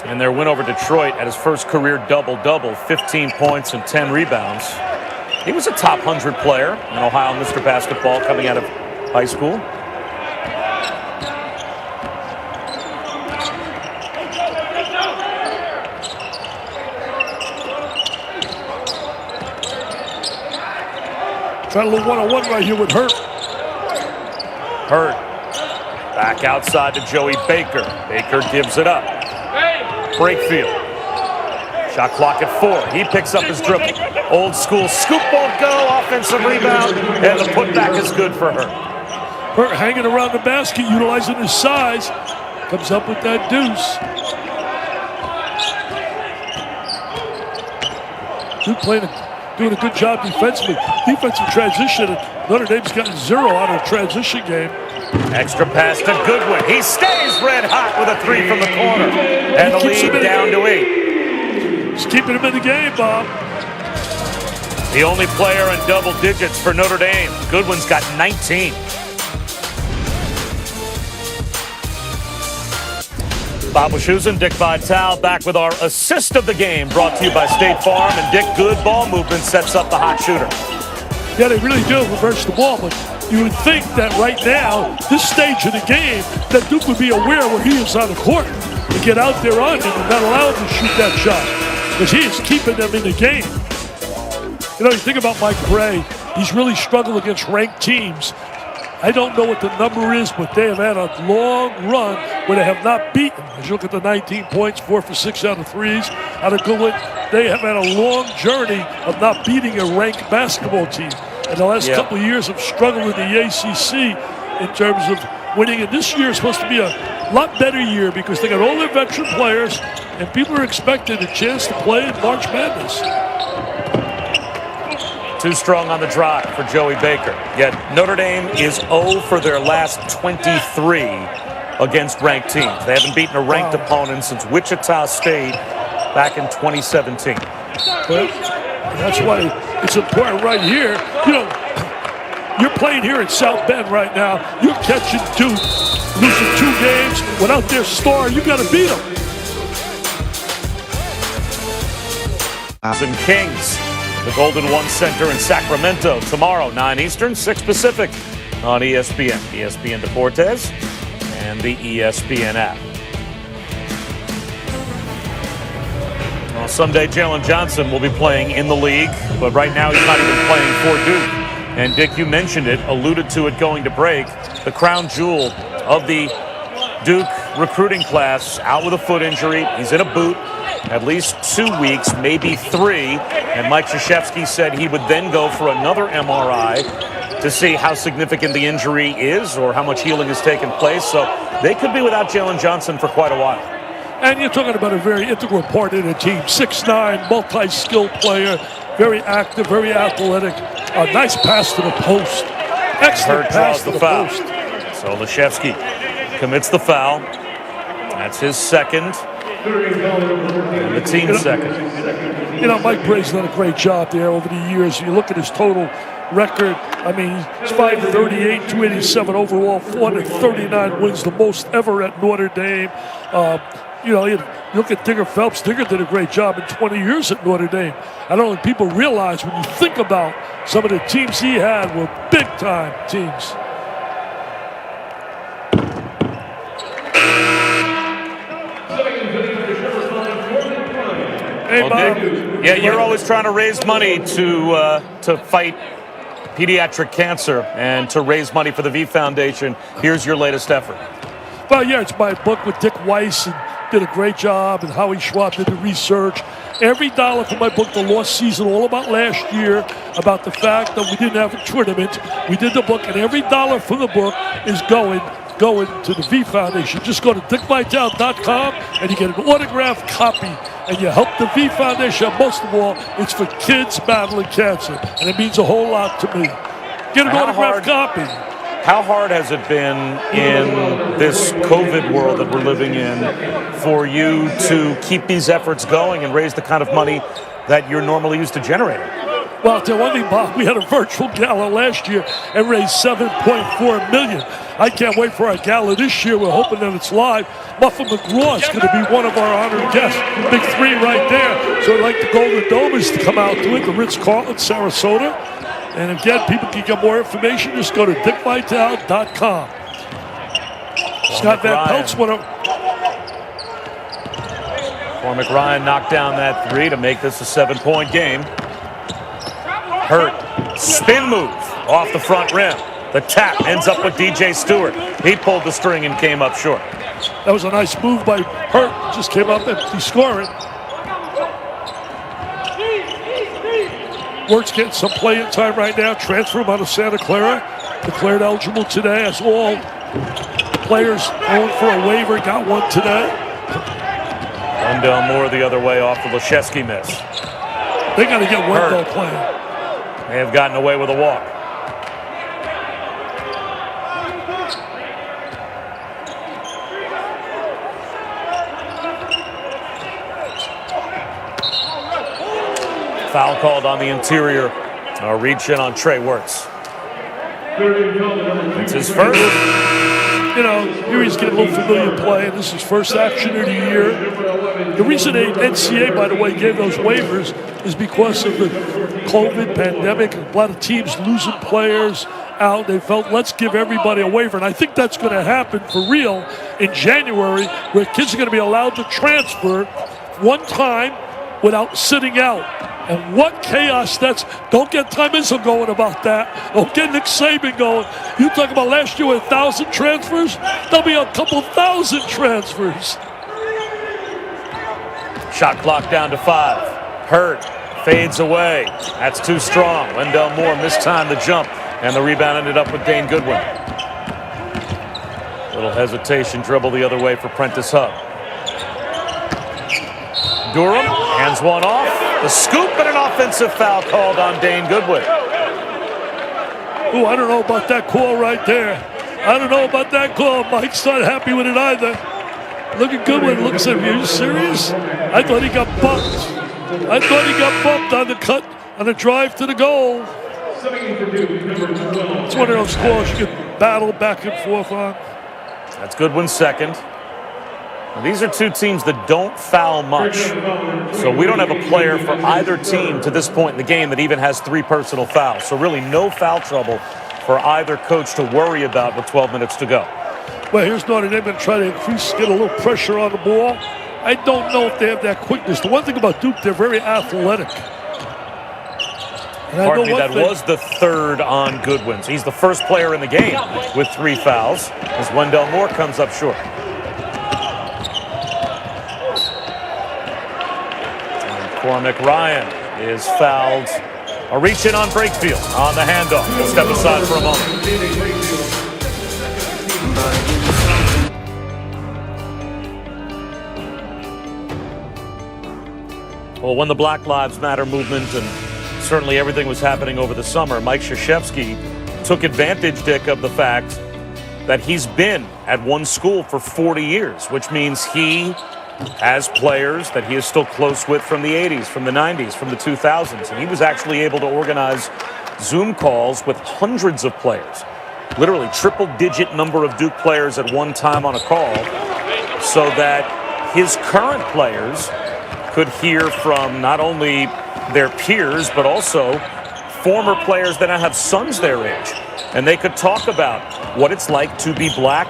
And their win over Detroit at his first career double-double, 15 points and 10 rebounds. He was a top 100 player in Ohio Mr. Basketball coming out of high school. Trying a little one-on-one right here with Hurt. Hurt back outside to Joey Baker. Baker gives it up. Breakfield. Shot clock at 4. He picks up his dribble. Old school scoop won't go. Offensive rebound. And the putback is good for Hurt. Hurt hanging around the basket, utilizing his size. Comes up with that deuce. Duke doing a good job defensively. Defensive transition. Notre Dame's gotten 0 out of the transition game. Extra pass to Goodwin. He stays red hot with a 3 from the corner. And the lead down to 8. He's keeping him in the game, Bob. The only player in double digits for Notre Dame. Goodwin's got 19. Bob Wischusen, Dick Vitale back with our assist of the game, brought to you by State Farm. And Dick, good ball movement sets up the hot shooter. Yeah, they really do reverse the ball, but you would think that right now, this stage of the game, that Duke would be aware where he is on the court to get out there on him and not allow him to shoot that shot, because he is keeping them in the game. You know, you think about Mike Gray, he's really struggled against ranked teams. I don't know what the number is, but they have had a long run where they have not beaten. As you look at the 19 points, 4 for 6 out of threes, out of Goodwin, they have had a long journey of not beating a ranked basketball team. And the last couple of years have struggled in the ACC in terms of winning. And this year is supposed to be a lot better year because they got all their veteran players, and people are expecting a chance to play in March Madness. Too strong on the drive for Joey Baker. Yet Notre Dame is 0 for their last 23 against ranked teams. They haven't beaten a ranked opponent since Wichita State back in 2017. Well, that's why it's important right here. You know, you're playing here at South Bend right now. You're catching Duke, losing 2 games without their star. You got to beat them. And Kings. The Golden One Center in Sacramento tomorrow, 9 Eastern, 6 Pacific on ESPN, ESPN Deportes, and the ESPN app. Well, someday Jalen Johnson will be playing in the league, but right now he's not even playing for Duke. And Dick, you mentioned it, alluded to it going to break. The crown jewel of the Duke recruiting class out with a foot injury. He's in a boot. At least 2 weeks, maybe 3. And Mike Krzyzewski said he would then go for another MRI to see how significant the injury is or how much healing has taken place. So they could be without Jalen Johnson for quite a while. And you're talking about a very integral part of the team. 6'9", multi-skilled player, very active, very athletic. A nice pass to the post. Excellent pass to the post. So Krzyzewski commits the foul. That's his second. And the team's second. You know, Mike Bray's done a great job there over the years. You look at his total record. I mean, he's 538, 287 overall, 439 wins, the most ever at Notre Dame. You know, you look at Digger Phelps. Digger did a great job in 20 years at Notre Dame. I don't think people realize when you think about some of the teams he had were big-time teams. Hey, well, Dick, yeah, you're always trying to raise money to fight pediatric cancer and to raise money for the V Foundation. Here's your latest effort. Well, yeah, it's my book with Dick Weiss, and did a great job, and Howie Schwab did the research. Every dollar for my book, The Lost Season, all about last year, about the fact that we didn't have a tournament. We did the book, and every dollar for the book is going to the V Foundation. Just go to dickvitale.com and you get an autographed copy, and you help the V Foundation. Most of all, it's for kids battling cancer, and it means a whole lot to me. Get an autographed copy. How hard has it been in this COVID world that we're living in for you to keep these efforts going and raise the kind of money that you're normally used to generating? Well, I'll tell you one thing, Bob, we had a virtual gala last year and raised $7.4 million. I can't wait for our gala this year. We're hoping that it's live. Muffin McGraw is going to be one of our honored guests. Big three right there. So I'd like the Golden Domers to come out to it, the Ritz-Carlton, Sarasota. And again, people can get more information. Just go to dickvitale.com. Scott Van Pelt's one of... Cormac Ryan knocked down that three to make this a 7-point game. Hurt. Spin move off the front rim. The tap ends up with DJ Stewart. He pulled the string and came up short. That was a nice move by Hurt. Just came up empty scoring. Work's getting some playing time right now. Transfer him out of Santa Clara. Declared eligible today, as all players going for a waiver got one today. Wendell Moore the other way off the Leshevsky miss. They got to get Wendell playing. May have gotten away with a walk. Foul called on the interior. A reach in on Trey Wirtz. It's his first. You know, here he's getting a little familiar play, and this is first action of the year. The reason the NCAA, by the way, gave those waivers is because of the COVID pandemic. A lot of teams losing players out. They felt, let's give everybody a waiver. And I think that's going to happen for real in January, where kids are going to be allowed to transfer one time without sitting out. And what chaos that's. Don't get Tom Izzo going about that. Don't get Nick Saban going. You talk about last year with 1,000 transfers? There'll be a couple thousand transfers. Shot clock down to 5. Hurt. Fades away. That's too strong. Wendell Moore mistimed the jump, and the rebound ended up with Dane Goodwin. Little hesitation, dribble the other way for Prentice Hub. Durham hands one off. The scoop and an offensive foul called on Dane Goodwin. Ooh, I don't know about that call right there. I don't know about that call. Mike's not happy with it either. Look at Goodwin. Looks at me. Are you serious? I thought he got bumped. I thought he got bumped on the cut, on the drive to the goal. It's one of those calls you can battle back and forth on. That's Goodwin's second. Now, these are two teams that don't foul much. So we don't have a player for either team to this point in the game that even has 3 personal fouls. So really no foul trouble for either coach to worry about with 12 minutes to go. Well, here's Notre Dame going to try to get a little pressure on the ball. I don't know if they have that quickness. The one thing about Duke, they're very athletic. Pardon me, that was the third on Goodwin. So he's the first player in the game with 3 fouls as Wendell Moore comes up short. Cormac Ryan is fouled. A reach in on Brakefield on the handoff. We'll step aside for a moment. Well, when the Black Lives Matter movement and certainly everything was happening over the summer, Mike Krzyzewski took advantage, Dick, of the fact that he's been at one school for 40 years, which means he has players that he is still close with from the 80s, from the 90s, from the 2000s. And he was actually able to organize Zoom calls with hundreds of players, literally triple-digit number of Duke players at one time on a call, so that his current players could hear from not only their peers, but also former players that now have sons their age. And they could talk about what it's like to be black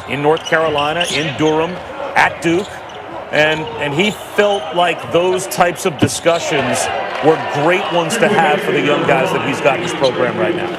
in North Carolina, in Durham, at Duke. And he felt like those types of discussions were great ones to have for the young guys that he's got in his program right now.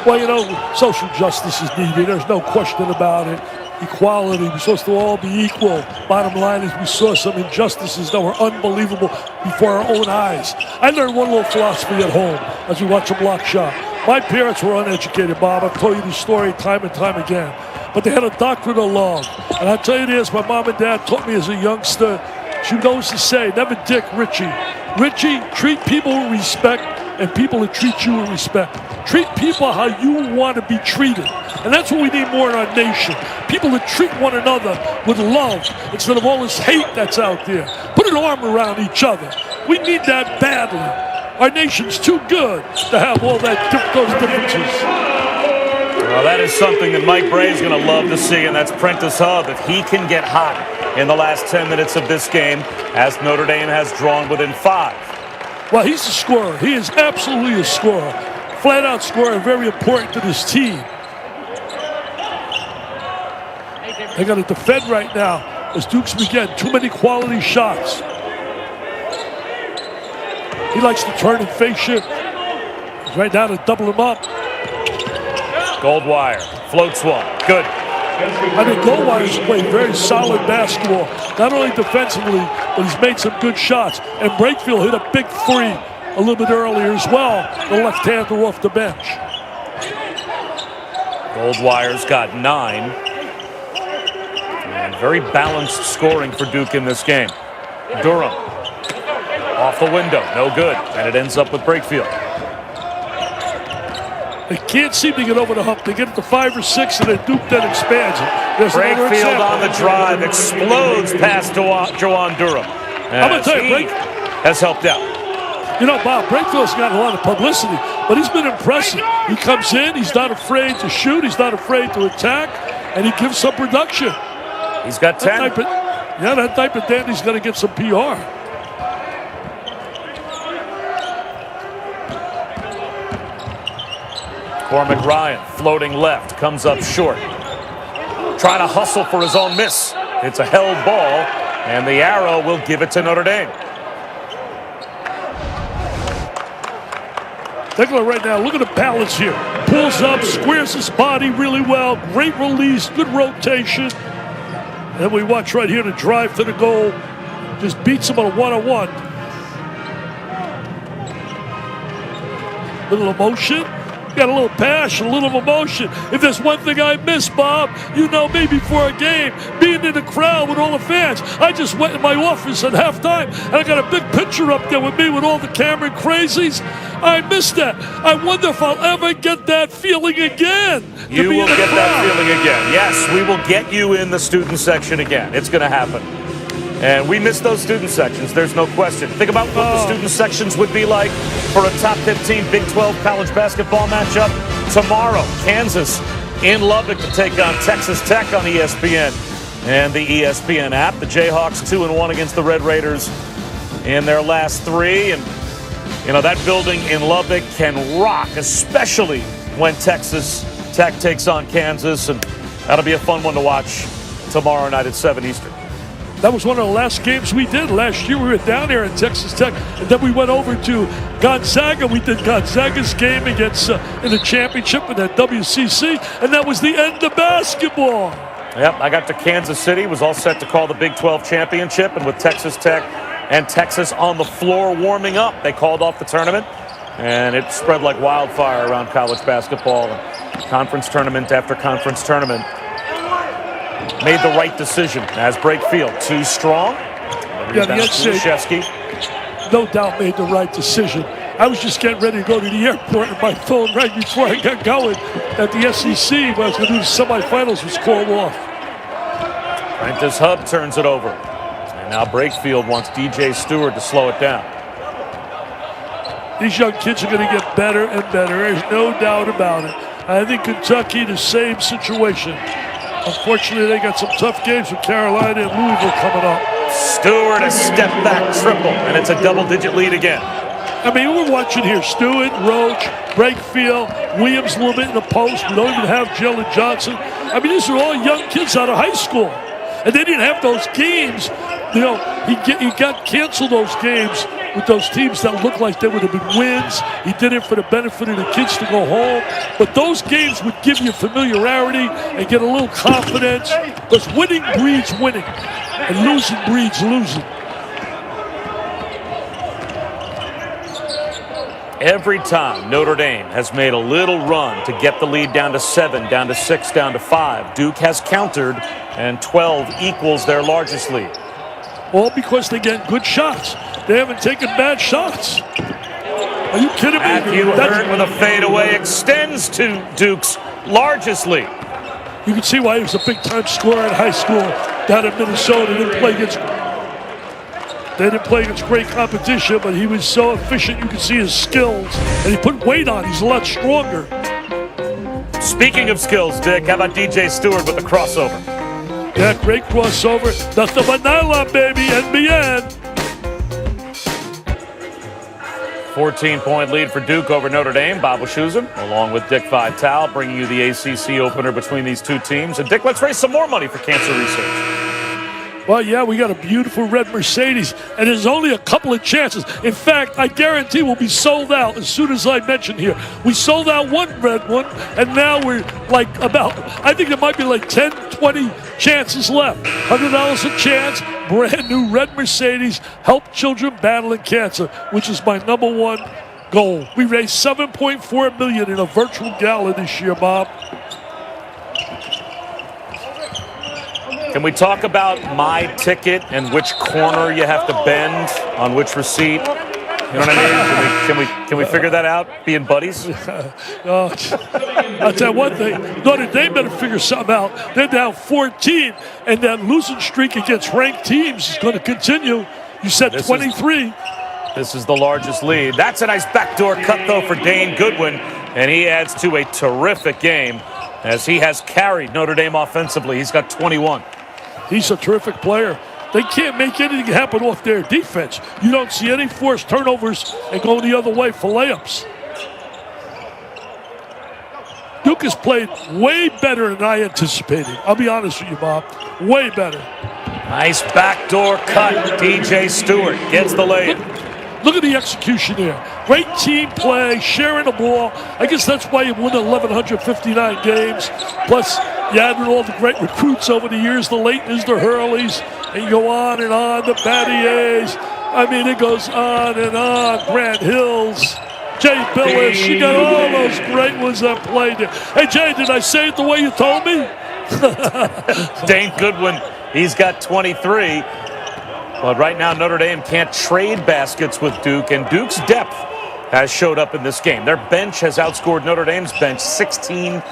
Well, you know, social justice is needed. There's no question about it. Equality, we're supposed to all be equal. Bottom line is we saw some injustices that were unbelievable before our own eyes. I learned one little philosophy at home as we watch a block shot. My parents were uneducated, Bob. I've told you the story time and time again. But they had a doctrine of love. And I tell you this, my mom and dad taught me as a youngster, she knows to say, never dick Richie. Richie, treat people with respect and people will treat you with respect. Treat people how you want to be treated. And that's what we need more in our nation. People that treat one another with love instead of all this hate that's out there. Put an arm around each other. We need that badly. Our nation's too good to have all those differences. Well, that is something that Mike Bray is going to love to see, and that's Prentice Hub. If he can get hot in the last 10 minutes of this game, as Notre Dame has drawn within 5. Well, he's a scorer. He is absolutely a scorer. Flat-out scorer, very important to this team. They got to defend right now as Duke's begin. Too many quality shots. He likes to turn and face you. He's right now to double him up. Goldwire floats one. Good. I think Goldwire's played very solid basketball, not only defensively, but he's made some good shots. And Brakefield hit a big three a little bit earlier as well, the left-hander off the bench. Goldwire's got 9. And very balanced scoring for Duke in this game. Durham off the window, no good. And it ends up with Brakefield. They can't seem to get over the hump. They get it to 5 or 6, and then Duke then expands it. Brakefield on the drive, explodes past Jawan Durham. I'm going to tell you, he has helped out. You know, Bob, Brakefield's gotten a lot of publicity, but he's been impressive. He comes in, he's not afraid to shoot, he's not afraid to attack, and he gives some production. He's got 10. That type of dandy's going to get some PR. Cormac Ryan floating left, comes up short. Trying to hustle for his own miss. It's a held ball, and the arrow will give it to Notre Dame. Take a look right now. Look at the balance here. Pulls up, squares his body really well. Great release, good rotation. And we watch right here the drive to the goal. Just beats him on a one-on-one. Little emotion. Got a little passion, a little emotion. If there's one thing I miss, Bob, you know me before a game, being in the crowd with all the fans. I just went in my office at halftime, and I got a big picture up there with me with all the Cameron crazies. I miss that. I wonder if I'll ever get that feeling again. You will get that feeling again. Yes, we will get you in the student section again. It's going to happen. And we miss those student sections, there's no question. Think about what the student sections would be like for a top 15 Big 12 college basketball matchup tomorrow. Kansas in Lubbock to take on Texas Tech on ESPN and the ESPN app. The Jayhawks 2-1 against the Red Raiders in their last 3. And, you know, that building in Lubbock can rock, especially when Texas Tech takes on Kansas. And that'll be a fun one to watch tomorrow night at 7 Eastern. That was one of the last games we did. Last year we were down there at Texas Tech, and then we went over to Gonzaga. We did Gonzaga's game against in the championship in that WCC, and that was the end of basketball. Yep, I got to Kansas City, was all set to call the Big 12 championship, and with Texas Tech and Texas on the floor warming up, they called off the tournament, and it spread like wildfire around college basketball. Conference tournament after conference tournament. Made the right decision as Brakefield too strong. Yeah, the NCAA, no doubt, made the right decision. I was just getting ready to go to the airport, and my phone right before I got going that the SEC, when I was going to do the semifinals, was called off. Prentice Hub turns it over. And now Brakefield wants DJ Stewart to slow it down. These young kids are going to get better and better. There's no doubt about it. I think Kentucky, the same situation. Unfortunately, they got some tough games with Carolina and Louisville coming up. Stewart, a step-back triple, and it's a double-digit lead again. I mean, we're watching here. Stewart, Roach, Brakefield, Williams a little bit in the post. We don't even have Jalen Johnson. I mean, these are all young kids out of high school. And they didn't have those games. You know, he got canceled those games with those teams that looked like they would have been wins. He did it for the benefit of the kids to go home. But those games would give you familiarity and get a little confidence, because winning breeds winning and losing breeds losing. Every time Notre Dame has made a little run to get the lead down to 7, down to 6, down to 5, Duke has countered, and 12 equals their largest lead. All because they get good shots. They haven't taken bad shots. Are you kidding me? Matthew Hurt with a fadeaway extends to Duke's largest lead. You can see why he was a big-time scorer in high school down in Minnesota. They didn't play against great competition, but he was so efficient. You could see his skills, and he put weight on. He's a lot stronger. Speaking of skills, Dick, how about DJ Stewart with the crossover? Yeah, great crossover. Nothing but nylon, baby, NBN. 14-point lead for Duke over Notre Dame. Bob Wischusen, along with Dick Vitale, bringing you the ACC opener between these two teams. And Dick, let's raise some more money for cancer research. Well, yeah, we got a beautiful red Mercedes, and there's only a couple of chances. In fact, I guarantee we'll be sold out as soon as I mention here. We sold out one red one, and now we're like I think there might be like 10, 20 chances left. $100 a chance, brand new red Mercedes, help children battling cancer, which is my #1 goal. We raised $7.4 million in a virtual gala this year, Bob. Can we talk about my ticket and which corner you have to bend on which receipt? You know what I mean? Can we figure that out, being buddies? I'll tell you one thing. Notre Dame better figure something out. They're down 14, and that losing streak against ranked teams is going to continue. You said 23. This is the largest lead. That's a nice backdoor cut, though, for Dane Goodwin, and he adds to a terrific game as he has carried Notre Dame offensively. He's got 21. He's a terrific player. They can't make anything happen off their defense. You don't see any forced turnovers and going the other way for layups. Duke has played way better than I anticipated. I'll be honest with you, Bob. Way better. Nice backdoor cut. DJ Stewart gets the lead. Look at the execution there. Great team play, sharing the ball. I guess that's why you won 1,159 games. Plus, you added all the great recruits over the years, the Laytons, the Hurleys, and you go on and on, the Battiers. I mean, it goes on and on. Grant Hills, Jay Billis. You got all those great ones that played there. Hey, Jay, did I say it the way you told me? Dane Goodwin, he's got 23. But right now, Notre Dame can't trade baskets with Duke, and Duke's depth has showed up in this game. Their bench has outscored Notre Dame's bench 16-0.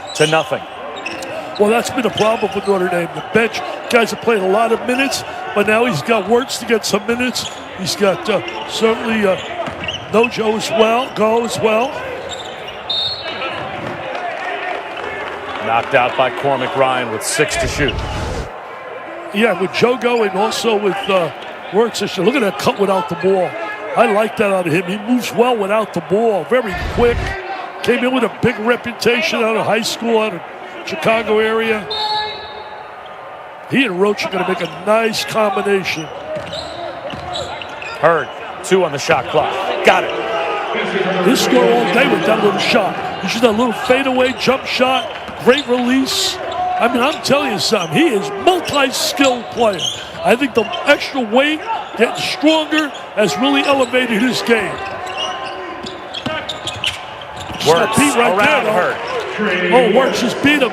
Well, that's been a problem with Notre Dame. The bench guys have played a lot of minutes, but now he's got Wirtz to get some minutes. He's got certainly Nojo as well, Go as well. Knocked out by Cormac Ryan with 6 to shoot. Yeah, with Jogo and also with Wirtz. Look at that cut without the ball. I like that out of him. He moves well without the ball, very quick. Came in with a big reputation out of high school, out of Chicago area. He and Roach are going to make a nice combination. Hurd, 2 on the shot clock. Got it. He'll score all day with that little shot. He's just a little fadeaway jump shot, great release. I mean, I'm telling you something. He is multi-skilled player. I think the extra weight, getting stronger, has really elevated his game. Wirtz around Hurd. Oh, Wirtz just beat him.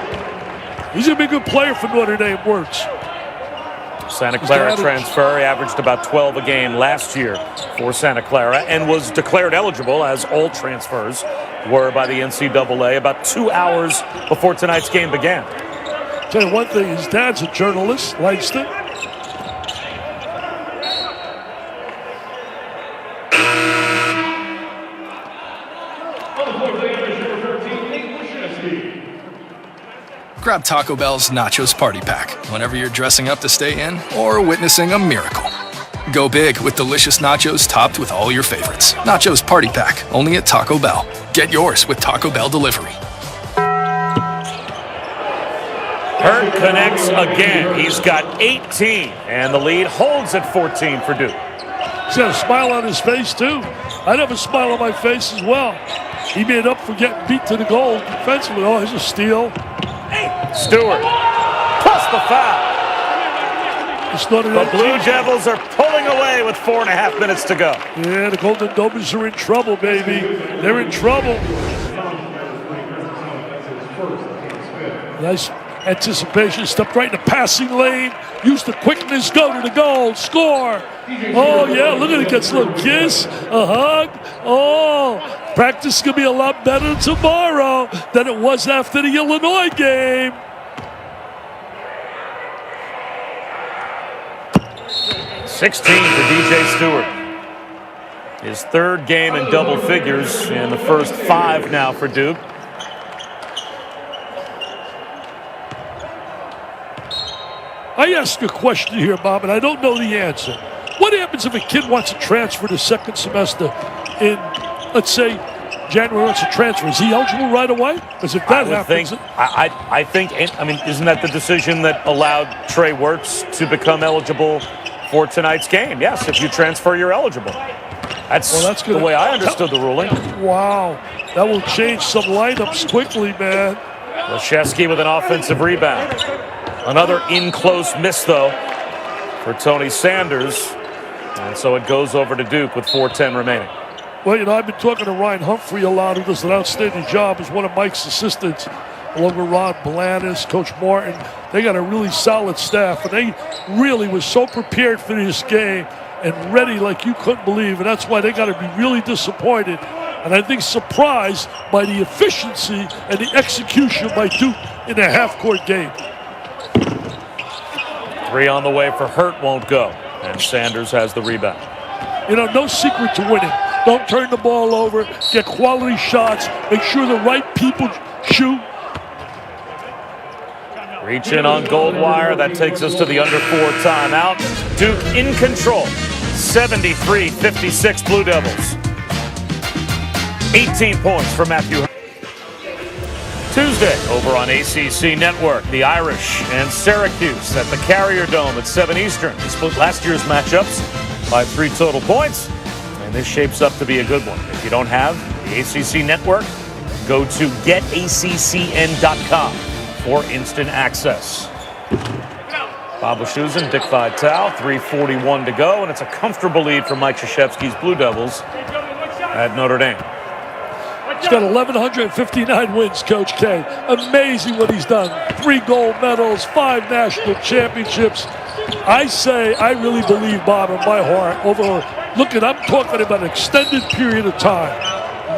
He's going to be a good player for Notre Dame, Wirtz. Santa Clara transfer. He averaged about 12 a game last year for Santa Clara and was declared eligible, as all transfers were by the NCAA, about 2 hours before tonight's game began. Tell you one thing, his dad's a journalist, Langston. Grab Taco Bell's Nachos Party Pack whenever you're dressing up to stay in or witnessing a miracle. Go big with delicious nachos topped with all your favorites. Nachos Party Pack, only at Taco Bell. Get yours with Taco Bell delivery. Hurd connects again. He's got 18, and the lead holds at 14 for Duke. He's got a smile on his face, too. I'd have a smile on my face as well. He made up for getting beat to the goal defensively. Oh, here's a steal. Stewart, plus the foul. The Blue Devils are pulling away with 4.5 minutes to go. Yeah, the Golden Domers are in trouble, baby. They're in trouble. Nice Anticipation, stepped right in the passing lane, used the quickness, go to the goal, score. Oh, yeah, look at it, gets a little kiss, a hug. Oh, practice is going to be a lot better tomorrow than it was after the Illinois game. $16 for DJ Stewart. His third game in double figures in the first 5 now for Duke. I asked a question here, Bob, and I don't know the answer. What happens if a kid wants to transfer the second semester in, let's say, January wants to transfer? Is he eligible right away? Because if that happens... I think, isn't that the decision that allowed Trey Wirtz to become eligible for tonight's game? Yes, if you transfer, you're eligible. That's the way I understood the ruling. Wow, that will change some lineups quickly, man. Leshevsky with an offensive rebound. Another in-close miss, though, for Tony Sanders. And so it goes over to Duke with 4:10 remaining. Well, I've been talking to Ryan Humphrey a lot, who does an outstanding job as one of Mike's assistants, along with Ron Blandis, Coach Martin. They got a really solid staff, and they really were so prepared for this game and ready like you couldn't believe, and that's why they got to be really disappointed. And I think surprised by the efficiency and the execution by Duke in a half-court game. 3 on the way for Hurt, won't go. And Sanders has the rebound. No secret to winning. Don't turn the ball over. Get quality shots. Make sure the right people shoot. Reach in on Goldwire. That takes us to the under 4 timeout. Duke in control. 73-56 Blue Devils. 18 points for Matthew. Tuesday over on ACC Network, the Irish and Syracuse at the Carrier Dome at 7 Eastern. They split last year's matchups by 3 total points, and this shapes up to be a good one. If you don't have the ACC Network, go to getaccn.com for instant access. Bob Wischusen, Dick Vitale, 3:41 to go, and it's a comfortable lead for Mike Krzyzewski's Blue Devils at Notre Dame. He's got 1,159 wins, Coach K. Amazing what he's done. 3 gold medals, 5 national championships. I really believe, Bob, in my heart, I'm talking about an extended period of time.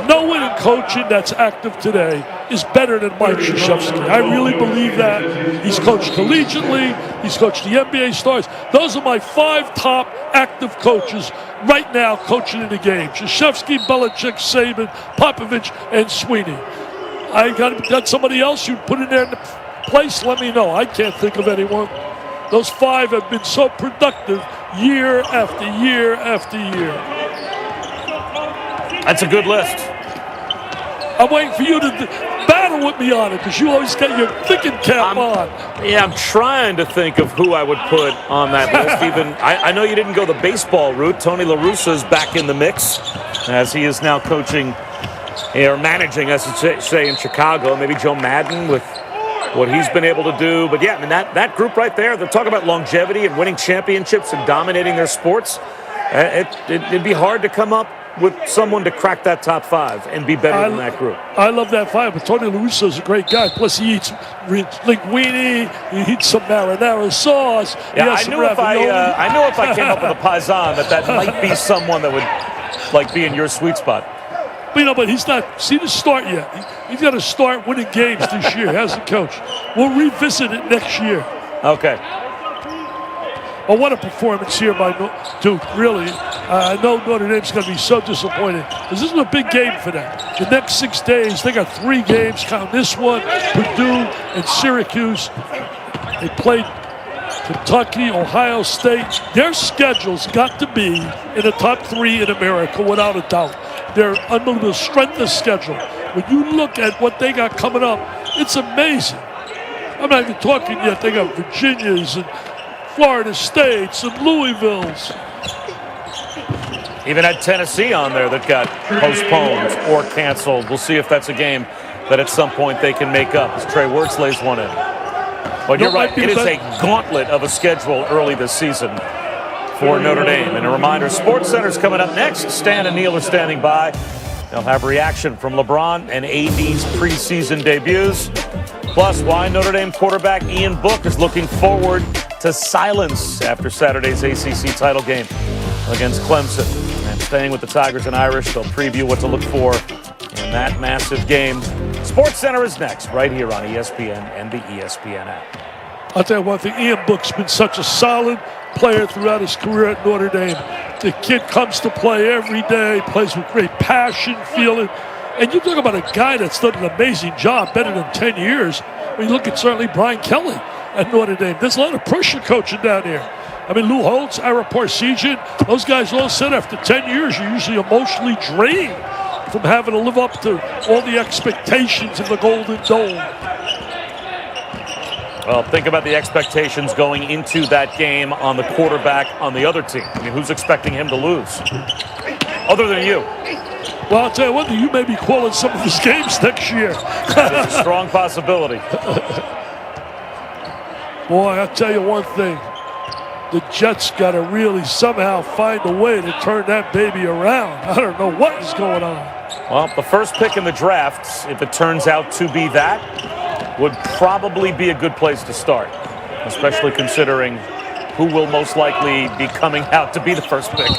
No one in coaching that's active today is better than Mike Krzyzewski. I really believe that. He's coached collegiately. He's coached the NBA stars. Those are my 5 top active coaches right now coaching in the game. Krzyzewski, Belichick, Saban, Popovich, and Sweeney. I got somebody else you'd put in there in the place? Let me know. I can't think of anyone. Those 5 have been so productive year after year after year. That's a good list. I'm waiting for you to battle with me on it because you always got your thinking cap on. Yeah, I'm trying to think of who I would put on that list. Even I know you didn't go the baseball route. Tony La Russa's back in the mix as he is now coaching or managing, I should say, in Chicago. Maybe Joe Madden with what he's been able to do. But yeah, that group right there, they're talking about longevity and winning championships and dominating their sports. It'd be hard to come up with someone to crack that top 5 and be better than that group. I love that 5, but Tony La Russa's a great guy. Plus, he eats linguine, he eats some marinara sauce. Yeah, I knew if I came up with a paisan that might be someone that would be in your sweet spot. But he's not seen the start yet. He's got to start winning games this year as a coach. We'll revisit it next year. Okay. Well, what a performance here by Duke, really. I know Notre Dame's going to be so disappointed because this is a big game for them. The next 6 days, they got 3 games, count this one, Purdue and Syracuse. They played Kentucky, Ohio State. Their schedule's got to be in the top 3 in America, without a doubt. They're unbelievable strength of schedule. When you look at what they got coming up, it's amazing. I'm not even talking yet. They got Virginia's and Florida State's and Louisville's. Even had Tennessee on there that got postponed or canceled. We'll see if that's a game that at some point they can make up as Trey Wirtz lays one in. But you're right, it is a gauntlet of a schedule early this season for Notre Dame. And a reminder, SportsCenter's coming up next. Stan and Neil are standing by. They'll have reaction from LeBron and AD's preseason debuts. Plus, why Notre Dame quarterback Ian Book is looking forward to silence after Saturday's ACC title game against Clemson. And staying with the Tigers and Irish, they'll preview what to look for in that massive game. Sports Center is next, right here on ESPN and the ESPN app. I'll tell you one thing, Ian Book's been such a solid player throughout his career at Notre Dame. The kid comes to play every day, plays with great passion, feeling. And you talk about a guy that's done an amazing job, better than 10 years. When you look at certainly Brian Kelly at Notre Dame, there's a lot of pressure coaching down here. I mean, Lou Holtz, Ara Parseghian, those guys all said after 10 years, you're usually emotionally drained from having to live up to all the expectations of the Golden Dome. Well, think about the expectations going into that game on the quarterback on the other team. I mean, who's expecting him to lose? Other than you. Well, I'll tell you what, you may be calling some of his games next year. That's a strong possibility. Boy, I'll tell you one thing. The Jets got to really somehow find a way to turn that baby around. I don't know what is going on. Well, the first pick in the draft, if it turns out to be that, would probably be a good place to start, especially considering who will most likely be coming out to be the first pick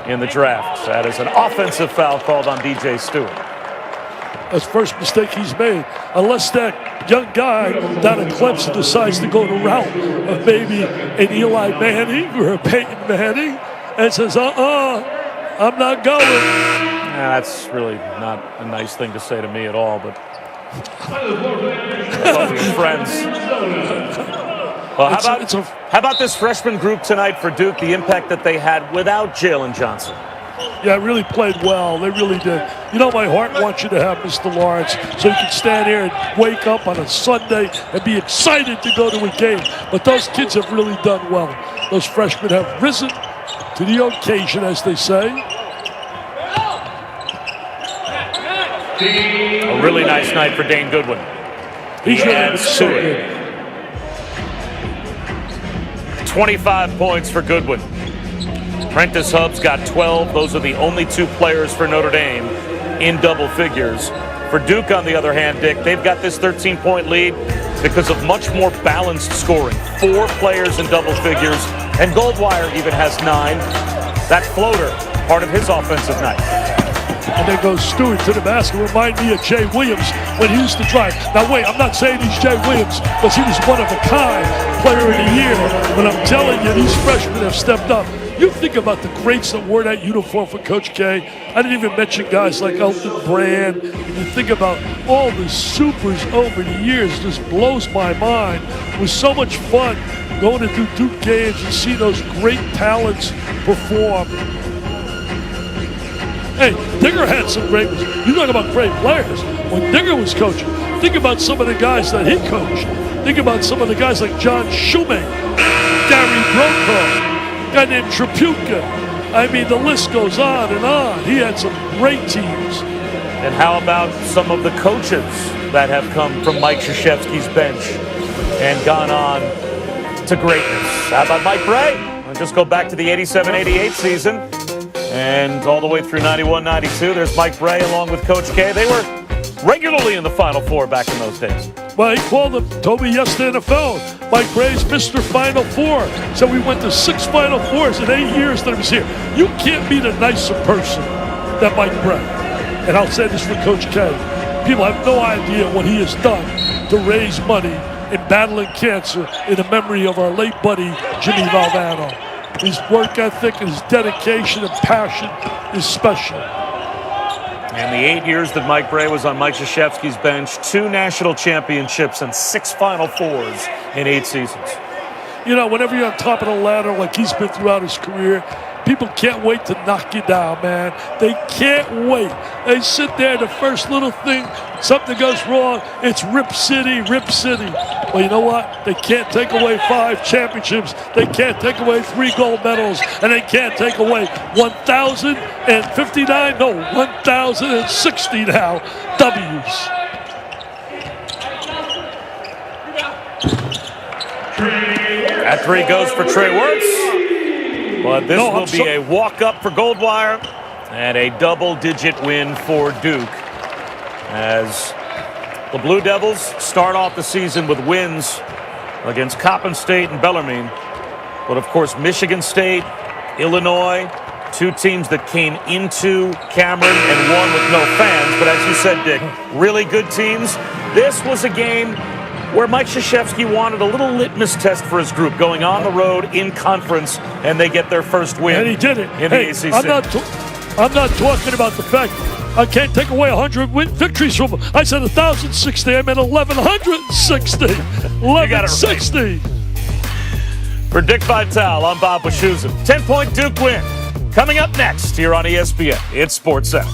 in the draft. That is an offensive foul called on DJ Stewart. That's the first mistake he's made. Unless that young guy down at Clemson decides to go the route of maybe an Eli Manning or a Peyton Manning and says, I'm not going. That's really not a nice thing to say to me at all, but love your friends. Well, how about this freshman group tonight for Duke, the impact that they had without Jalen Johnson? Yeah, really played well. They really did. You know, my heart wants you to have Mr. Lawrence so you can stand here and wake up on a Sunday and be excited to go to a game. But those kids have really done well. Those freshmen have risen to the occasion, as they say. A really nice night for Dane Goodwin. He's really so good. 25 points for Goodwin. Prentice Hubbs got 12. Those are the only two players for Notre Dame in double figures. For Duke, on the other hand, Dick, they've got this 13-point lead because of much more balanced scoring. 4 players in double figures, and Goldwire even has 9. That floater, part of his offensive night. And then goes Stewart to the basket. Remind me of Jay Williams when he used to drive. Now, wait, I'm not saying he's Jay Williams, because he was one of a kind player of the year. But I'm telling you, these freshmen have stepped up. You think about the greats that wore that uniform for Coach K. I didn't even mention guys like Elton Brand. And you think about all the supers over the years. It just blows my mind. It was so much fun going to do Duke games and see those great talents perform. Hey, Digger had some great ones. You talk about great players. When Digger was coaching, think about some of the guys that he coached. Think about some of the guys like John Shumate, Gary Brokaw, a guy named Trapuka. I mean, the list goes on and on. He had some great teams. And how about some of the coaches that have come from Mike Krzyzewski's bench and gone on to greatness? How about Mike Bray? I'll just go back to the 87-88 season. And all the way through 91-92, there's Mike Bray along with Coach K. They were regularly in the Final Four back in those days. Well, he called him, told me yesterday on the phone, Mike Bray's Mr. Final Four. So we went to 6 Final Fours in 8 years that he was here. You can't meet a nicer person than Mike Bray. And I'll say this for Coach K. People have no idea what he has done to raise money in battling cancer in the memory of our late buddy, Jimmy Valvano. His work ethic and his dedication and passion is special. And the 8 years that Mike Bray was on Mike Krzyzewski's bench, 2 national championships and 6 Final Fours in 8 seasons. You know, whenever you're on top of the ladder like he's been throughout his career, people can't wait to knock you down, man. They can't wait. They sit there, the first little thing, something goes wrong, it's Rip City, Rip City. Well, you know what? They can't take away 5 championships. They can't take away 3 gold medals. And they can't take away 1,059, no, 1,060 now W's. That 3 goes for Trey Wirtz. But this will be a walk-up for Goldwire and a double-digit win for Duke as The Blue Devils start off the season with wins against Coppin State and Bellarmine. But, of course, Michigan State, Illinois, two teams that came into Cameron and won with no fans. But as you said, Dick, really good teams. This was a game where Mike Krzyzewski wanted a little litmus test for his group, going on the road in conference, and they get their first win. And he did it. In the ACC. I'm not talking about the fact I can't take away 100 victories from him. I said 1,060. I meant 1,160. 1,160. Right. For Dick Vitale, I'm Bob Wischusen. 10-point Duke win. Coming up next here on ESPN, it's Sports Center.